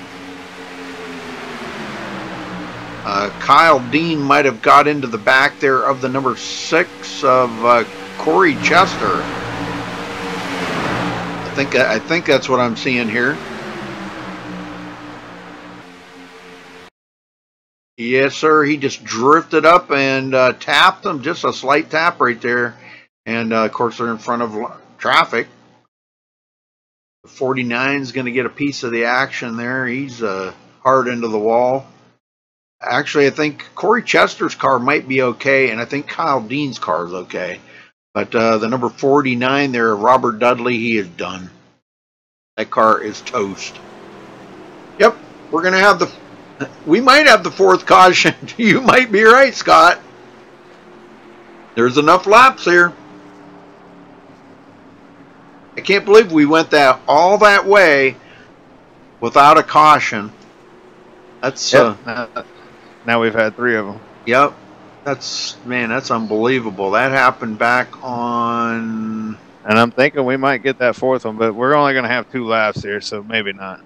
Kyle Dean might have got into the back there of the number 6 of Corey Chester. I think that's what I'm seeing here. Yes, sir. He just drifted up and tapped him. Just a slight tap right there. And, of course, they're in front of traffic. The 49 is going to get a piece of the action there. He's hard into the wall. Actually, I think Corey Chester's car might be okay, and I think Kyle Dean's car is okay. But the number 49 there, Robert Dudley, he is done. That car is toast. Yep, we're going to have we might have the 4th caution. You might be right, Scott. There's enough laps here. I can't believe we went all that way without a caution. That's now we've had 3 of them. Yep. That's unbelievable. That happened back on... And I'm thinking we might get that 4th one, but we're only going to have 2 laps here, so maybe not.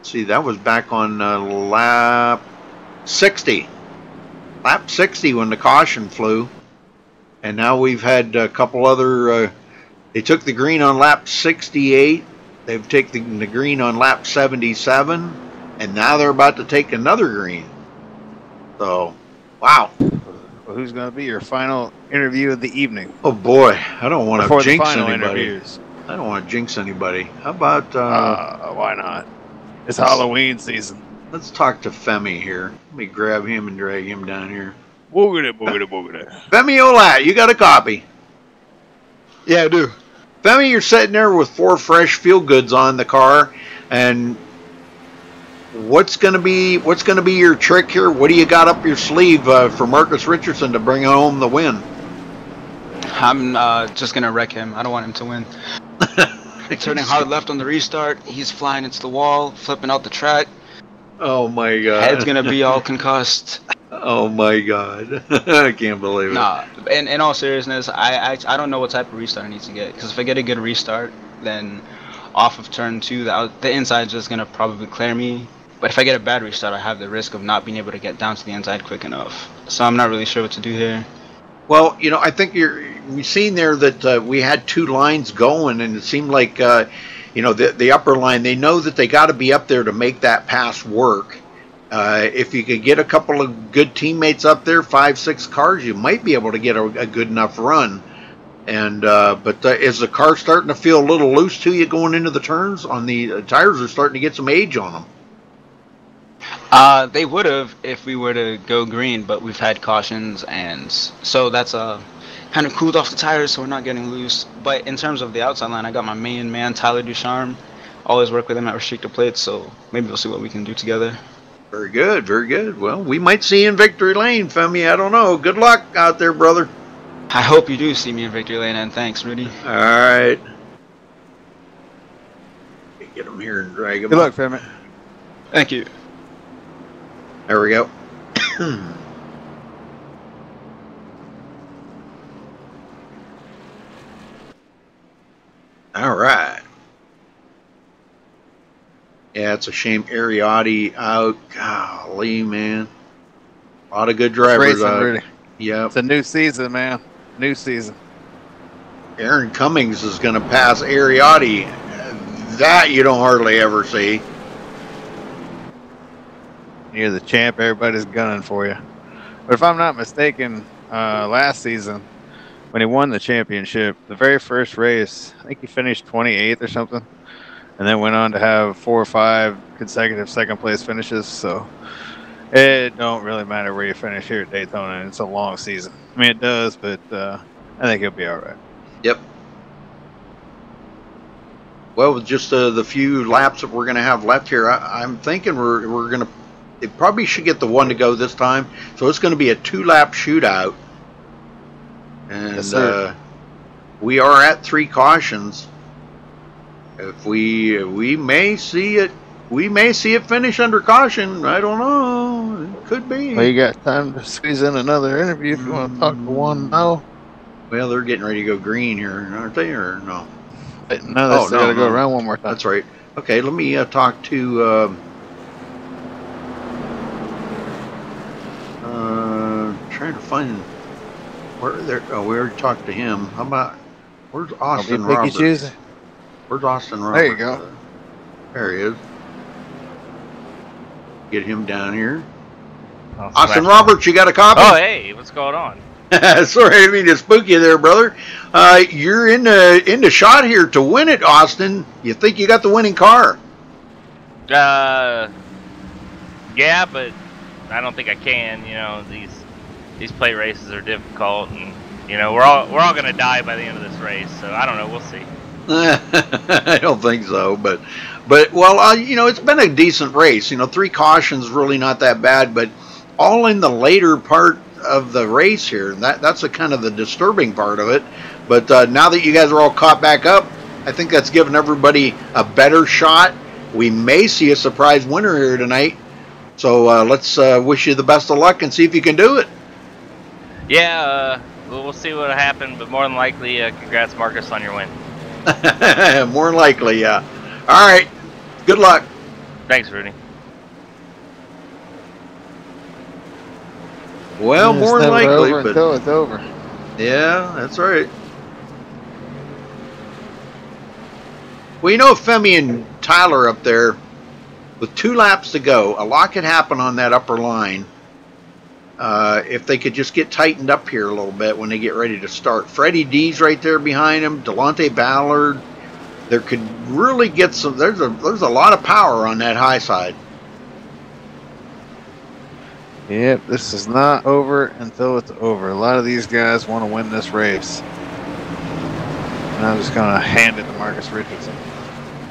See, that was back on lap 60. Lap 60 when the caution flew. And now we've had a couple other... they took the green on lap 68. They've taken the green on lap 77. And now they're about to take another green. So, wow. Well, who's going to be your final interview of the evening? Oh boy, I don't want to jinx anybody. Interviews. I don't want to jinx anybody. How about... why not? It's Halloween season. Let's talk to Femi here. Let me grab him and drag him down here. Boogity, boogity, boogity. Femi Olat, you got a copy? Yeah, I do. Femi, you're sitting there with 4 fresh feel goods on the car, and what's gonna be your trick here? What do you got up your sleeve for Marcus Richardson to bring home the win? I'm just gonna wreck him. I don't want him to win. Turning hard left on the restart, he's flying into the wall, flipping out the track. Oh my god. Head's gonna be all concussed. Oh my god. I can't believe it. Nah, in all seriousness, I don't know what type of restart I need to get, because if I get a good restart, then off of turn 2, the inside's just gonna probably clear me. But if I get a bad restart, I have the risk of not being able to get down to the inside quick enough. So I'm not really sure what to do here. Well, you know, I think we've seen there that we had 2 lines going, and it seemed like, you know, the upper line, they know that they got to be up there to make that pass work. If you could get a couple of good teammates up there, 5, 6 cars, you might be able to get a good enough run. And but is the car starting to feel a little loose to you going into the turns? On the tires are starting to get some age on them. They would have if we were to go green, but we've had cautions, and so that's kind of cooled off the tires, so we're not getting loose. But in terms of the outside line, I got my main man, Tyler Ducharme. Always work with him at restricted plates, so maybe we'll see what we can do together. Very good, very good. Well, we might see you in victory lane, Femi. I don't know. Good luck out there, brother. I hope you do see me in victory lane, and thanks, Rudy. All right. Get him here and drag him. Good luck, Femi. Thank you. There we go. All right. Yeah, it's a shame Ariotti out. Golly, man. A lot of good drivers out. Really. Yep. It's a new season, man. New season. Aaron Cummings is going to pass Ariotti. That you don't hardly ever see. You're the champ. Everybody's gunning for you. But if I'm not mistaken, last season, when he won the championship, the very first race, I think he finished 28th or something, and then went on to have 4 or 5 consecutive second-place finishes. So it don't really matter where you finish here at Daytona. It's a long season. I mean, it does, but I think he'll be all right. Yep. Well, with just the few laps that we're going to have left here, I'm thinking we're going to. They probably should get the one to go this time. So it's going to be a 2-lap shootout. And yes, we are at 3 cautions. If we may see it finish under caution. I don't know. It could be. Well, you got time to squeeze in another interview if you want to talk to one now. Well, they're getting ready to go green here, aren't they, or no? No, they still got to go around one more time. That's right. Okay, let me talk to. Trying to find where they're. Oh, we already talked to him. How about where's Austin Roberts? Where's Austin Roberts? There you go. There he is. Get him down here. Oh, Austin Roberts, you got a copy? Oh, hey, what's going on? Sorry, I didn't mean to spook you there, brother. You're in the shot here to win it, Austin. You think you got the winning car? Yeah, but I don't think I can. You know, these plate races are difficult, and you know we're all gonna die by the end of this race. So I don't know. We'll see. I don't think so, but well, you know, it's been a decent race. You know, 3 cautions really not that bad, but all in the later part of the race here. That's a kind of the disturbing part of it. But now that you guys are all caught back up, I think that's given everybody a better shot. We may see a surprise winner here tonight. So let's wish you the best of luck and see if you can do it. Yeah, we'll see what happens, but more than likely, congrats, Marcus, on your win. More than likely, yeah. All right. Good luck. Thanks, Rudy. Well, it's more than likely, over but until it's over. Yeah, that's right. Well, you know, Femi and Tyler up there, with 2 laps to go, a lot could happen on that upper line. If they could just get tightened up here a little bit when they get ready to start. Freddie D's right there behind him. Delonte Ballard. There could really get some. There's a lot of power on that high side. Yep, this is not over until it's over. A lot of these guys want to win this race. And I'm just going to hand it to Marcus Richardson.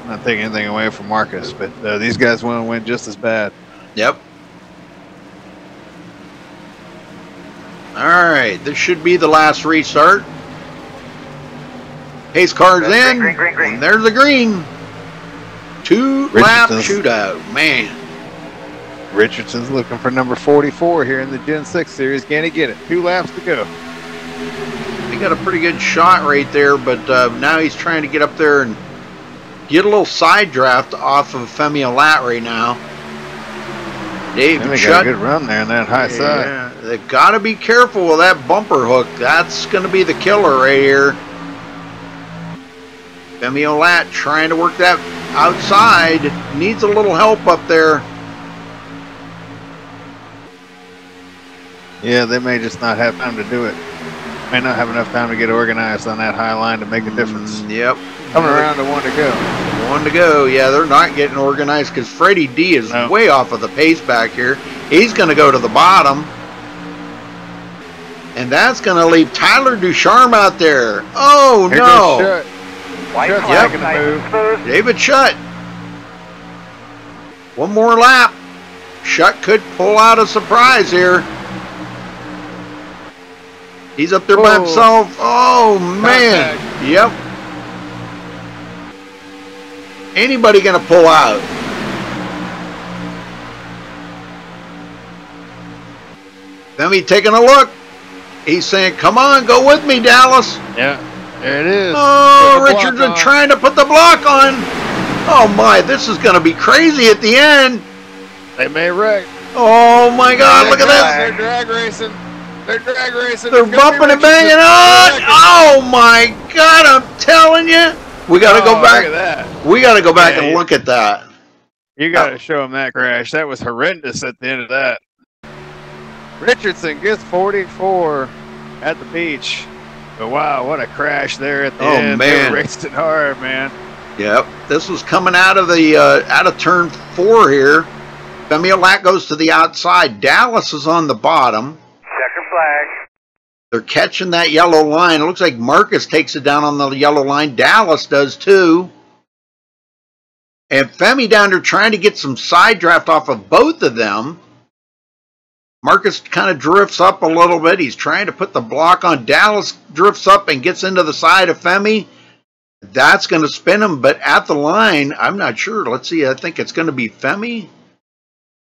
I'm not taking anything away from Marcus, but these guys want to win just as bad. Yep. All right, this should be the last restart. Pace car's in, green. and there's the green. 2-lap shootout, man. Richardson's looking for number 44 here in the Gen 6 series. Can he get it? 2 laps to go. He got a pretty good shot right there, but now he's trying to get up there and get a little side draft off of Femi Olat right now. Dave, they got a good run there on that high side. They've got to be careful with that bumper hook. That's going to be the killer right here. Femi Olat trying to work that outside. Needs a little help up there. Yeah, they may just not have time to do it. may not have enough time to get organized on that high line to make a difference. Yep. Coming around to 1 to go. 1 to go. Yeah, they're not getting organized because Freddie D is way off of the pace back here. He's going to go to the bottom. And that's going to leave Tyler Ducharme out there. Oh, Here no. goes Shutt. Shutt's making a move. David Shutt. 1 more lap. Shutt could pull out a surprise here. He's up there by himself. Oh, man. Yep. Anybody going to pull out? Femi taking a look. He's saying, come on, go with me, Dallas. Yeah, there it is. Oh, Richardson trying to put the block on. Oh, my, this is going to be crazy at the end. They may wreck. Oh, my God, look at this. They're drag racing. They're drag racing. They're bumping and banging on. Oh, my God, I'm telling you. We got to go back. Look at that. We got to go back and look at that. You got to show him that crash. That was horrendous at the end of that. Richardson gets 44 at the beach. But wow, what a crash there at the end. Man. They raced it hard, man. Yep. This was coming out of the out of turn 4 here. Femi Olat goes to the outside. Dallas is on the bottom. Checker flag. They're catching that yellow line. It looks like Marcus takes it down on the yellow line. Dallas does too. And Femi down there trying to get some side draft off of both of them. Marcus kind of drifts up a little bit. He's trying to put the block on. Dallas drifts up and gets into the side of Femi. That's going to spin him, but at the line, I'm not sure. Let's see. I think it's going to be Femi.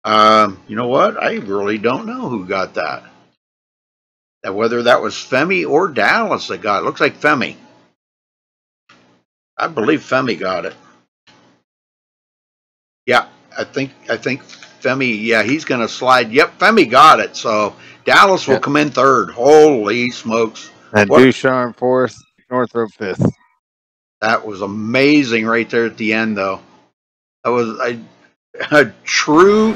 You know what? I really don't know who got that. Whether that was Femi or Dallas that got it. Looks like Femi. I believe Femi got it. Yeah, I think Femi, yeah, he's going to slide. Yep, Femi got it. So Dallas will come in 3rd. Holy smokes. And Ducharme 4th, Northrop 5th. That was amazing right there at the end, though. That was a true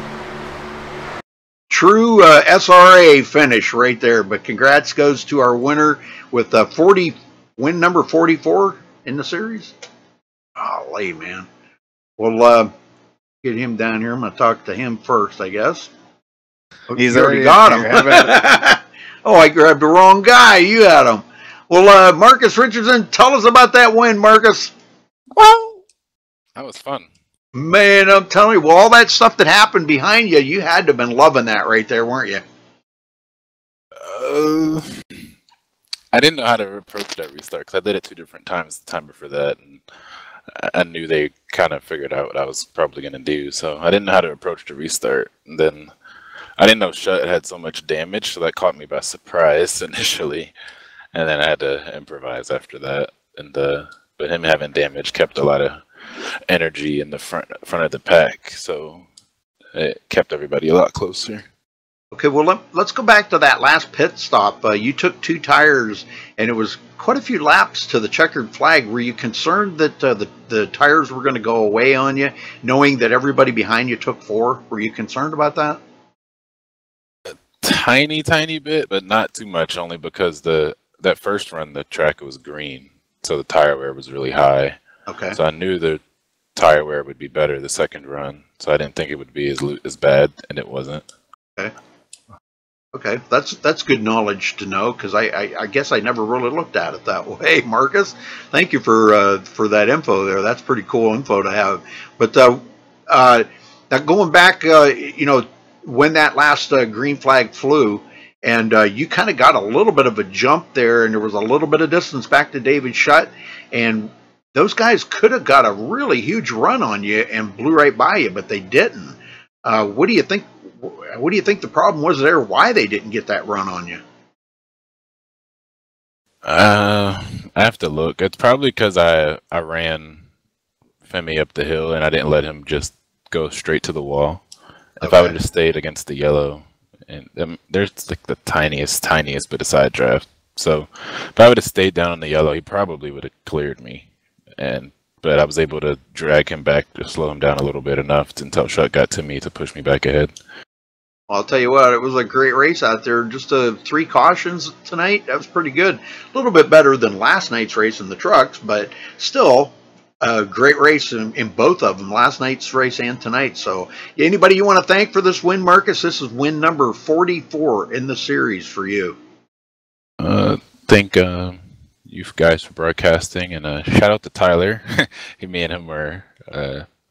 SRA finish right there. But congrats goes to our winner with win number 44 in the series. Golly, man. Well, get him down here. I'm going to talk to him first, I guess. He's already got him. Oh, I grabbed the wrong guy. You had him. Well, Marcus Richardson, tell us about that win, Marcus. Well, that was fun. Man, I'm telling you, well, all that stuff that happened behind you, you had to have been loving that right there, weren't you? I didn't know how to approach that restart because I did it 2 different times the time before that, and I knew they kind of figured out what I was probably going to do, so I didn't know how to approach the restart. And then I didn't know Shutt had so much damage, so that caught me by surprise initially, and then I had to improvise after that. And but him having damage kept a lot of energy in the front of the pack, so it kept everybody a lot closer. Okay, well, let's go back to that last pit stop. You took 2 tires, and it was quite a few laps to the checkered flag. Were you concerned that the tires were going to go away on you, knowing that everybody behind you took 4? Were you concerned about that? A tiny bit, but not too much, only because that first run, the track was green, so the tire wear was really high. Okay. So I knew the tire wear would be better the second run, so I didn't think it would be as bad, and it wasn't. Okay. Okay, that's good knowledge to know, because I guess I never really looked at it that way, Marcus. Thank you for that info there. That's pretty cool info to have. But now going back, you know, when that last green flag flew, and you kind of got a little bit of a jump there, and there was a little bit of distance back to David Shutt, and those guys could have got a really huge run on you and blew right by you, but they didn't. What do you think? What do you think the problem was there? Why they didn't get that run on you? I have to look. It's probably because I ran Femi up the hill and I didn't let him just go straight to the wall. Okay. If I would have stayed against the yellow, and there's like the tiniest bit of side draft. So if I would have stayed down on the yellow, he probably would have cleared me. But I was able to drag him back to slow him down a little bit enough until Shutt got to me to push me back ahead. I'll tell you what, it was a great race out there. Just 3 cautions tonight. That was pretty good. A little bit better than last night's race in the trucks, but still a great race in both of them, last night's race and tonight. So anybody you want to thank for this win, Marcus? This is win number 44 in the series for you. Thank you guys for broadcasting, and shout out to Tyler. Me and him were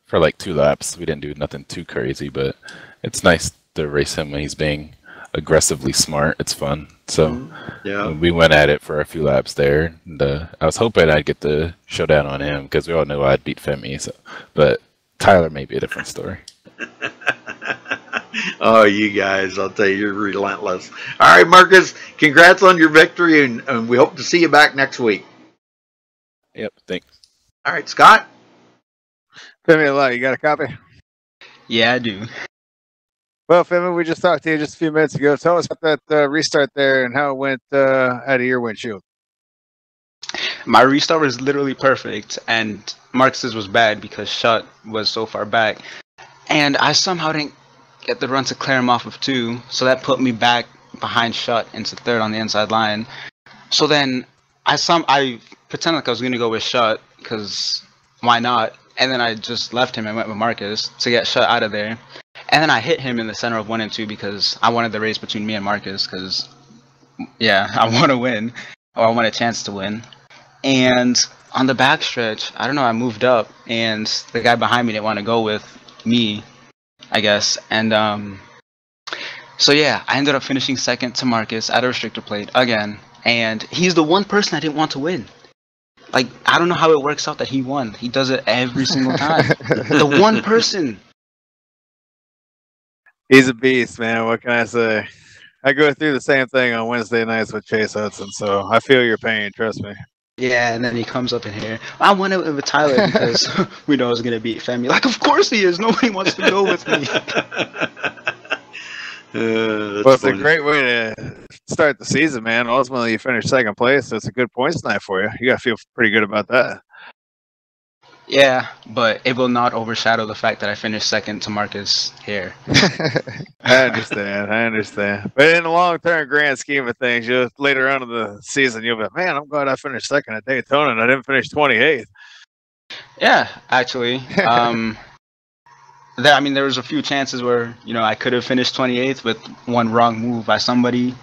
for like 2 laps. We didn't do nothing too crazy, but it's nice to race him when he's being aggressively smart. It's fun. So yeah, we went at it for a few laps there, and I was hoping I'd get the showdown on him because we all knew I'd beat Femi. So, but Tyler may be a different story. Oh, you guys, I'll tell you, you're relentless. All right, Marcus, congrats on your victory, and we hope to see you back next week. Yep, thanks. All right, Scott? Femi, you got a copy? Yeah, I do. Well, Femi, we just talked to you just a few minutes ago. Tell us about that restart there and how it went out of your windshield. My restart was literally perfect, and Marcus's was bad because Shut was so far back. And I somehow didn't get the run to clear him off of 2, so that put me back behind Shut into 3rd on the inside line. So then I pretended like I was going to go with Shut, because why not? And then I just left him and went with Marcus to get Shut out of there. And then I hit him in the center of 1 and 2 because I wanted the race between me and Marcus, because, yeah, I want to win, or I want a chance to win. And on the backstretch, I don't know, I moved up, and the guy behind me didn't want to go with me, I guess. And so yeah, I ended up finishing 2nd to Marcus at a restrictor plate again, and he's the one person I didn't want to win. Like, I don't know how it works out that he won. He does it every single time. The one person. He's a beast, man. What can I say? I go through the same thing on Wednesday nights with Chase Hudson, so I feel your pain, trust me. Yeah, and then he comes up in here. I went with Tyler because we know I was going to beat Femi. Like, of course he is. Nobody wants to go with me. Well, it's a great way to start the season, man. Ultimately, you finish 2nd place, so it's a good points night for you. You got to feel pretty good about that. Yeah, but it will not overshadow the fact that I finished 2nd to Marcus here. I understand. But in the long-term grand scheme of things, later on in the season, you'll be like, man, I'm glad I finished 2nd at Daytona and I didn't finish 28th. Yeah, actually. There was a few chances where, I could have finished 28th with one wrong move by somebody,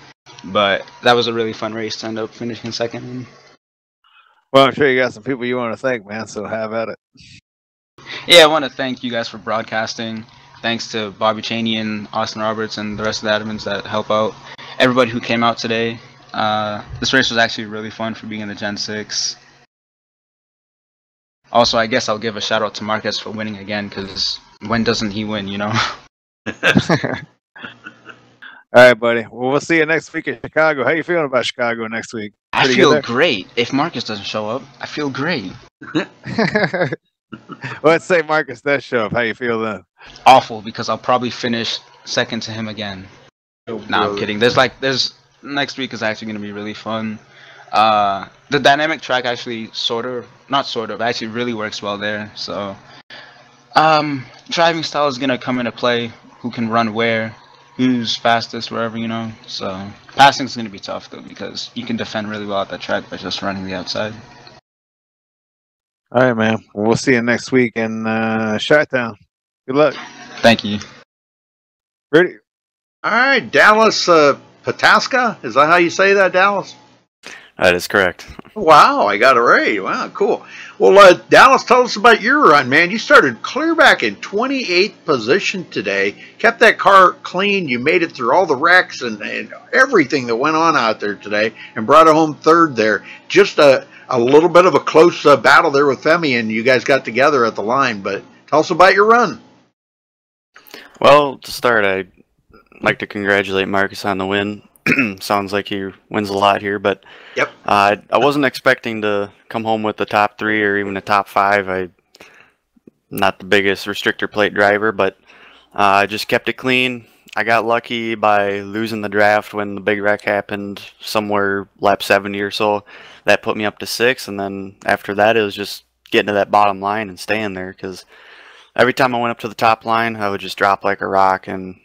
but that was a really fun race to end up finishing 2nd in. Well, I'm sure you got some people you want to thank, man, so have at it. Yeah, I want to thank you guys for broadcasting. Thanks to Bobby Chaney and Austin Roberts and the rest of the admins that help out. Everybody who came out today. This race was actually really fun for being in the Gen 6. Also, I guess I'll give a shout out to Marcus for winning again, because when doesn't he win, All right, buddy. Well, we'll see you next week in Chicago. How you feeling about Chicago next week? I feel great. If Marcus doesn't show up, I feel great. Let's say Marcus does show up. How you feel then? Awful, because I'll probably finish 2nd to him again. I'm kidding. There's next week is actually going to be really fun. The dynamic track actually actually really works well there. So, driving style is going to come into play. Who can run where? Who's fastest wherever, So passing is going to be tough though, because you can defend really well at that track by just running the outside. All right, man. We'll see you next week in Chi-Town. Good luck. Thank you. Ready? All right, Dallas Pataska. Is that how you say that, Dallas? That is correct. Wow, I got it right. Wow, cool. Well, Dallas, tell us about your run, man. You started clear back in 28th position today. Kept that car clean. You made it through all the wrecks and everything that went on out there today and brought it home 3rd there. Just a little bit of a close battle there with Femi, and you guys got together at the line. But tell us about your run. Well, to start, I'd like to congratulate Marcus on the win. Sounds like he wins a lot here, but yep. I wasn't expecting to come home with the top 3 or even the top 5. I'm not the biggest restrictor plate driver, but I just kept it clean. I got lucky by losing the draft when the big wreck happened somewhere lap 70 or so. That put me up to 6, and then after that it was just getting to that bottom line and staying there, because every time I went up to the top line I would just drop like a rock and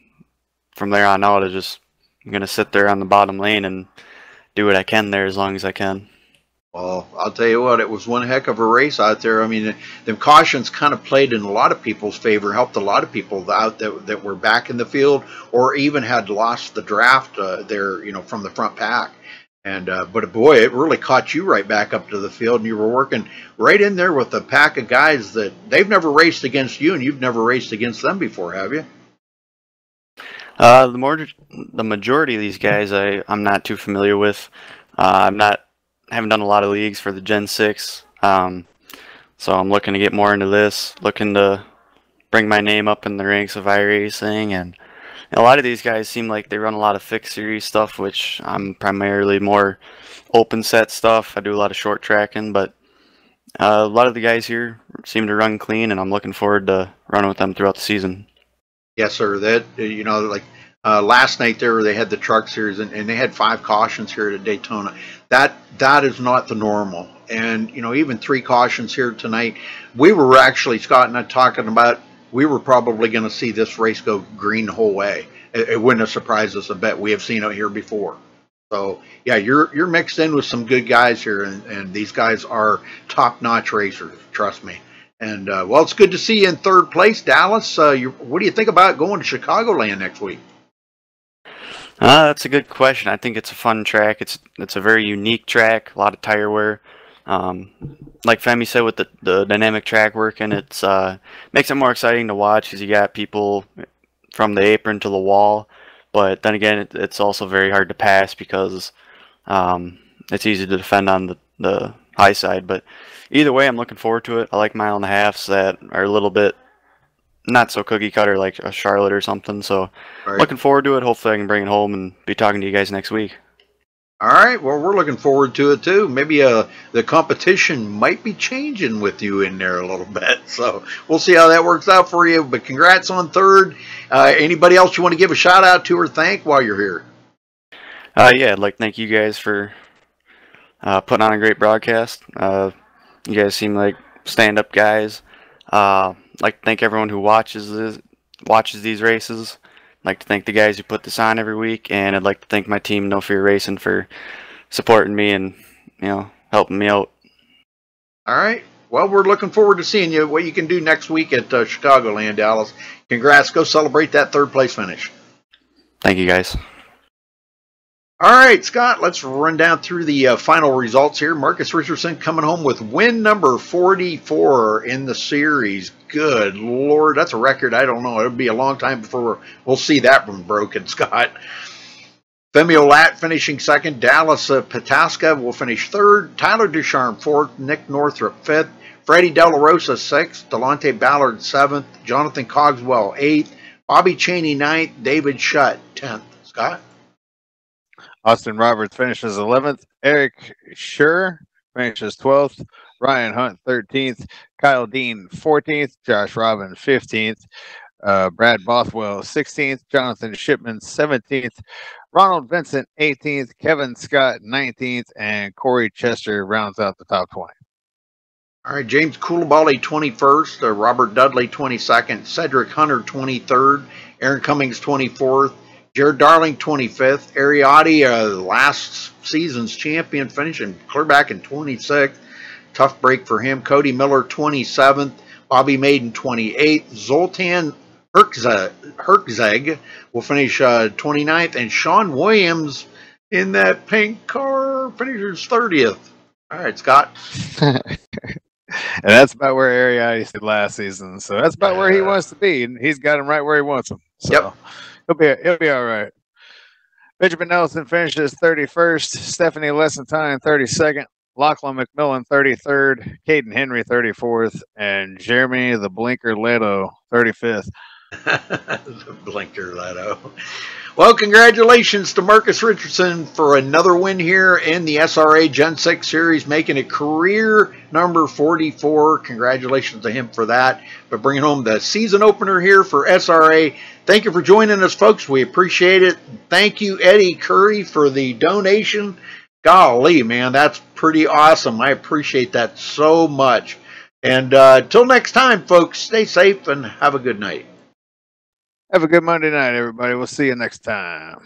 from there on out, I'm gonna sit there on the bottom lane and do what I can there as long as I can. Well, I'll tell you what, it was one heck of a race out there. I mean, the cautions kind of played in a lot of people's favor, helped a lot of people out that were back in the field or even had lost the draft there, from the front pack. And but boy, it really caught you right back up to the field, and you were working right in there with a pack of guys that they've never raced against you, and you've never raced against them before, have you? The majority of these guys I'm not too familiar with. I haven't done a lot of leagues for the Gen 6, so I'm looking to get more into this, looking to bring my name up in the ranks of iRacing, and a lot of these guys seem like they run a lot of fixed series stuff, which I'm primarily more open set stuff. I do a lot of short tracking, but a lot of the guys here seem to run clean, and I'm looking forward to running with them throughout the season. Yes, sir. That last night they had the truck series, and they had 5 cautions here at Daytona. That is not the normal. And even 3 cautions here tonight. We were actually, Scott and I, talking about we were probably going to see this race go green the whole way. It wouldn't have surprised us a bit. We have seen it here before. So yeah, you're mixed in with some good guys here, and these guys are top-notch racers. Trust me. And well, it's good to see you in 3rd place, Dallas. What do you think about going to Chicagoland next week? That's a good question. I think it's a fun track. It's a very unique track. A lot of tire wear. Like Femi said, with the dynamic track working, it's makes it more exciting to watch because you got people from the apron to the wall. But then again, it's also very hard to pass because it's easy to defend on the high side. But either way, I'm looking forward to it. I like 1.5 miles that are a little bit not so cookie cutter like a Charlotte or something. So looking forward to it. Hopefully I can bring it home and be talking to you guys next week. All right. Well, we're looking forward to it too. Maybe the competition might be changing with you in there a little bit. So we'll see how that works out for you. But congrats on 3rd. Anybody else you want to give a shout out to or thank while you're here? Yeah, I'd like to thank you guys for putting on a great broadcast. You guys seem like stand-up guys. I'd like to thank everyone who watches these races. I'd like to thank the guys who put this on every week, and I'd like to thank my team, No Fear Racing, for supporting me and helping me out. All right. Well, we're looking forward to seeing you. What you can do next week at Chicagoland, Dallas. Congrats. Go celebrate that 3rd place finish. Thank you, guys. All right, Scott, let's run down through the final results here. Marcus Richardson coming home with win number 44 in the series. Good Lord, that's a record. I don't know. It'll be a long time before we'll see that one broken, Scott. Femi Olat finishing 2nd. Dallas Pataska will finish 3rd. Tyler Ducharme 4th. Nick Northrup 5th. Freddie De La Rosa 6th. Delonte Ballard 7th. Jonathan Cogswell 8th. Bobby Cheney 9th. David Shutt 10th. Scott? Austin Roberts finishes 11th. Eric Schur finishes 12th. Ryan Hunt 13th. Kyle Dean 14th. Josh Robin 15th. Brad Bothwell 16th. Jonathan Shipman 17th. Ronald Vincent 18th. Kevin Scott 19th. And Corey Chester rounds out the top 20. All right, James Coulibaly 21st. Robert Dudley 22nd. Cedric Hunter 23rd. Aaron Cummings 24th. Jared Darling, 25th. Ariotti, last season's champion, finishing clear back in 26th. Tough break for him. Cody Miller, 27th. Bobby Maiden, 28th. Zoltan Herkzeg will finish 29th. And Sean Williams in that pink car finishes 30th. All right, Scott. And that's about where Ariotti stood last season. So that's about where he wants to be. And he's got him right where he wants him. So. Yep. He'll be all right. Benjamin Nelson finishes 31st. Stephanie Lessentine 32nd. Lachlan McMillan 33rd. Caden Henry 34th. And Jeremy the Blinker Leto 35th. The Blinker Leto. Well, congratulations to Marcus Richardson for another win here in the SRA Gen 6 Series, making it career number 44. Congratulations to him for that. But bringing home the season opener here for SRA. Thank you for joining us, folks. We appreciate it. Thank you, Eddie Curry, for the donation. Golly, man, that's pretty awesome. I appreciate that so much. And till next time, folks, stay safe and have a good night. Have a good Monday night, everybody. We'll see you next time.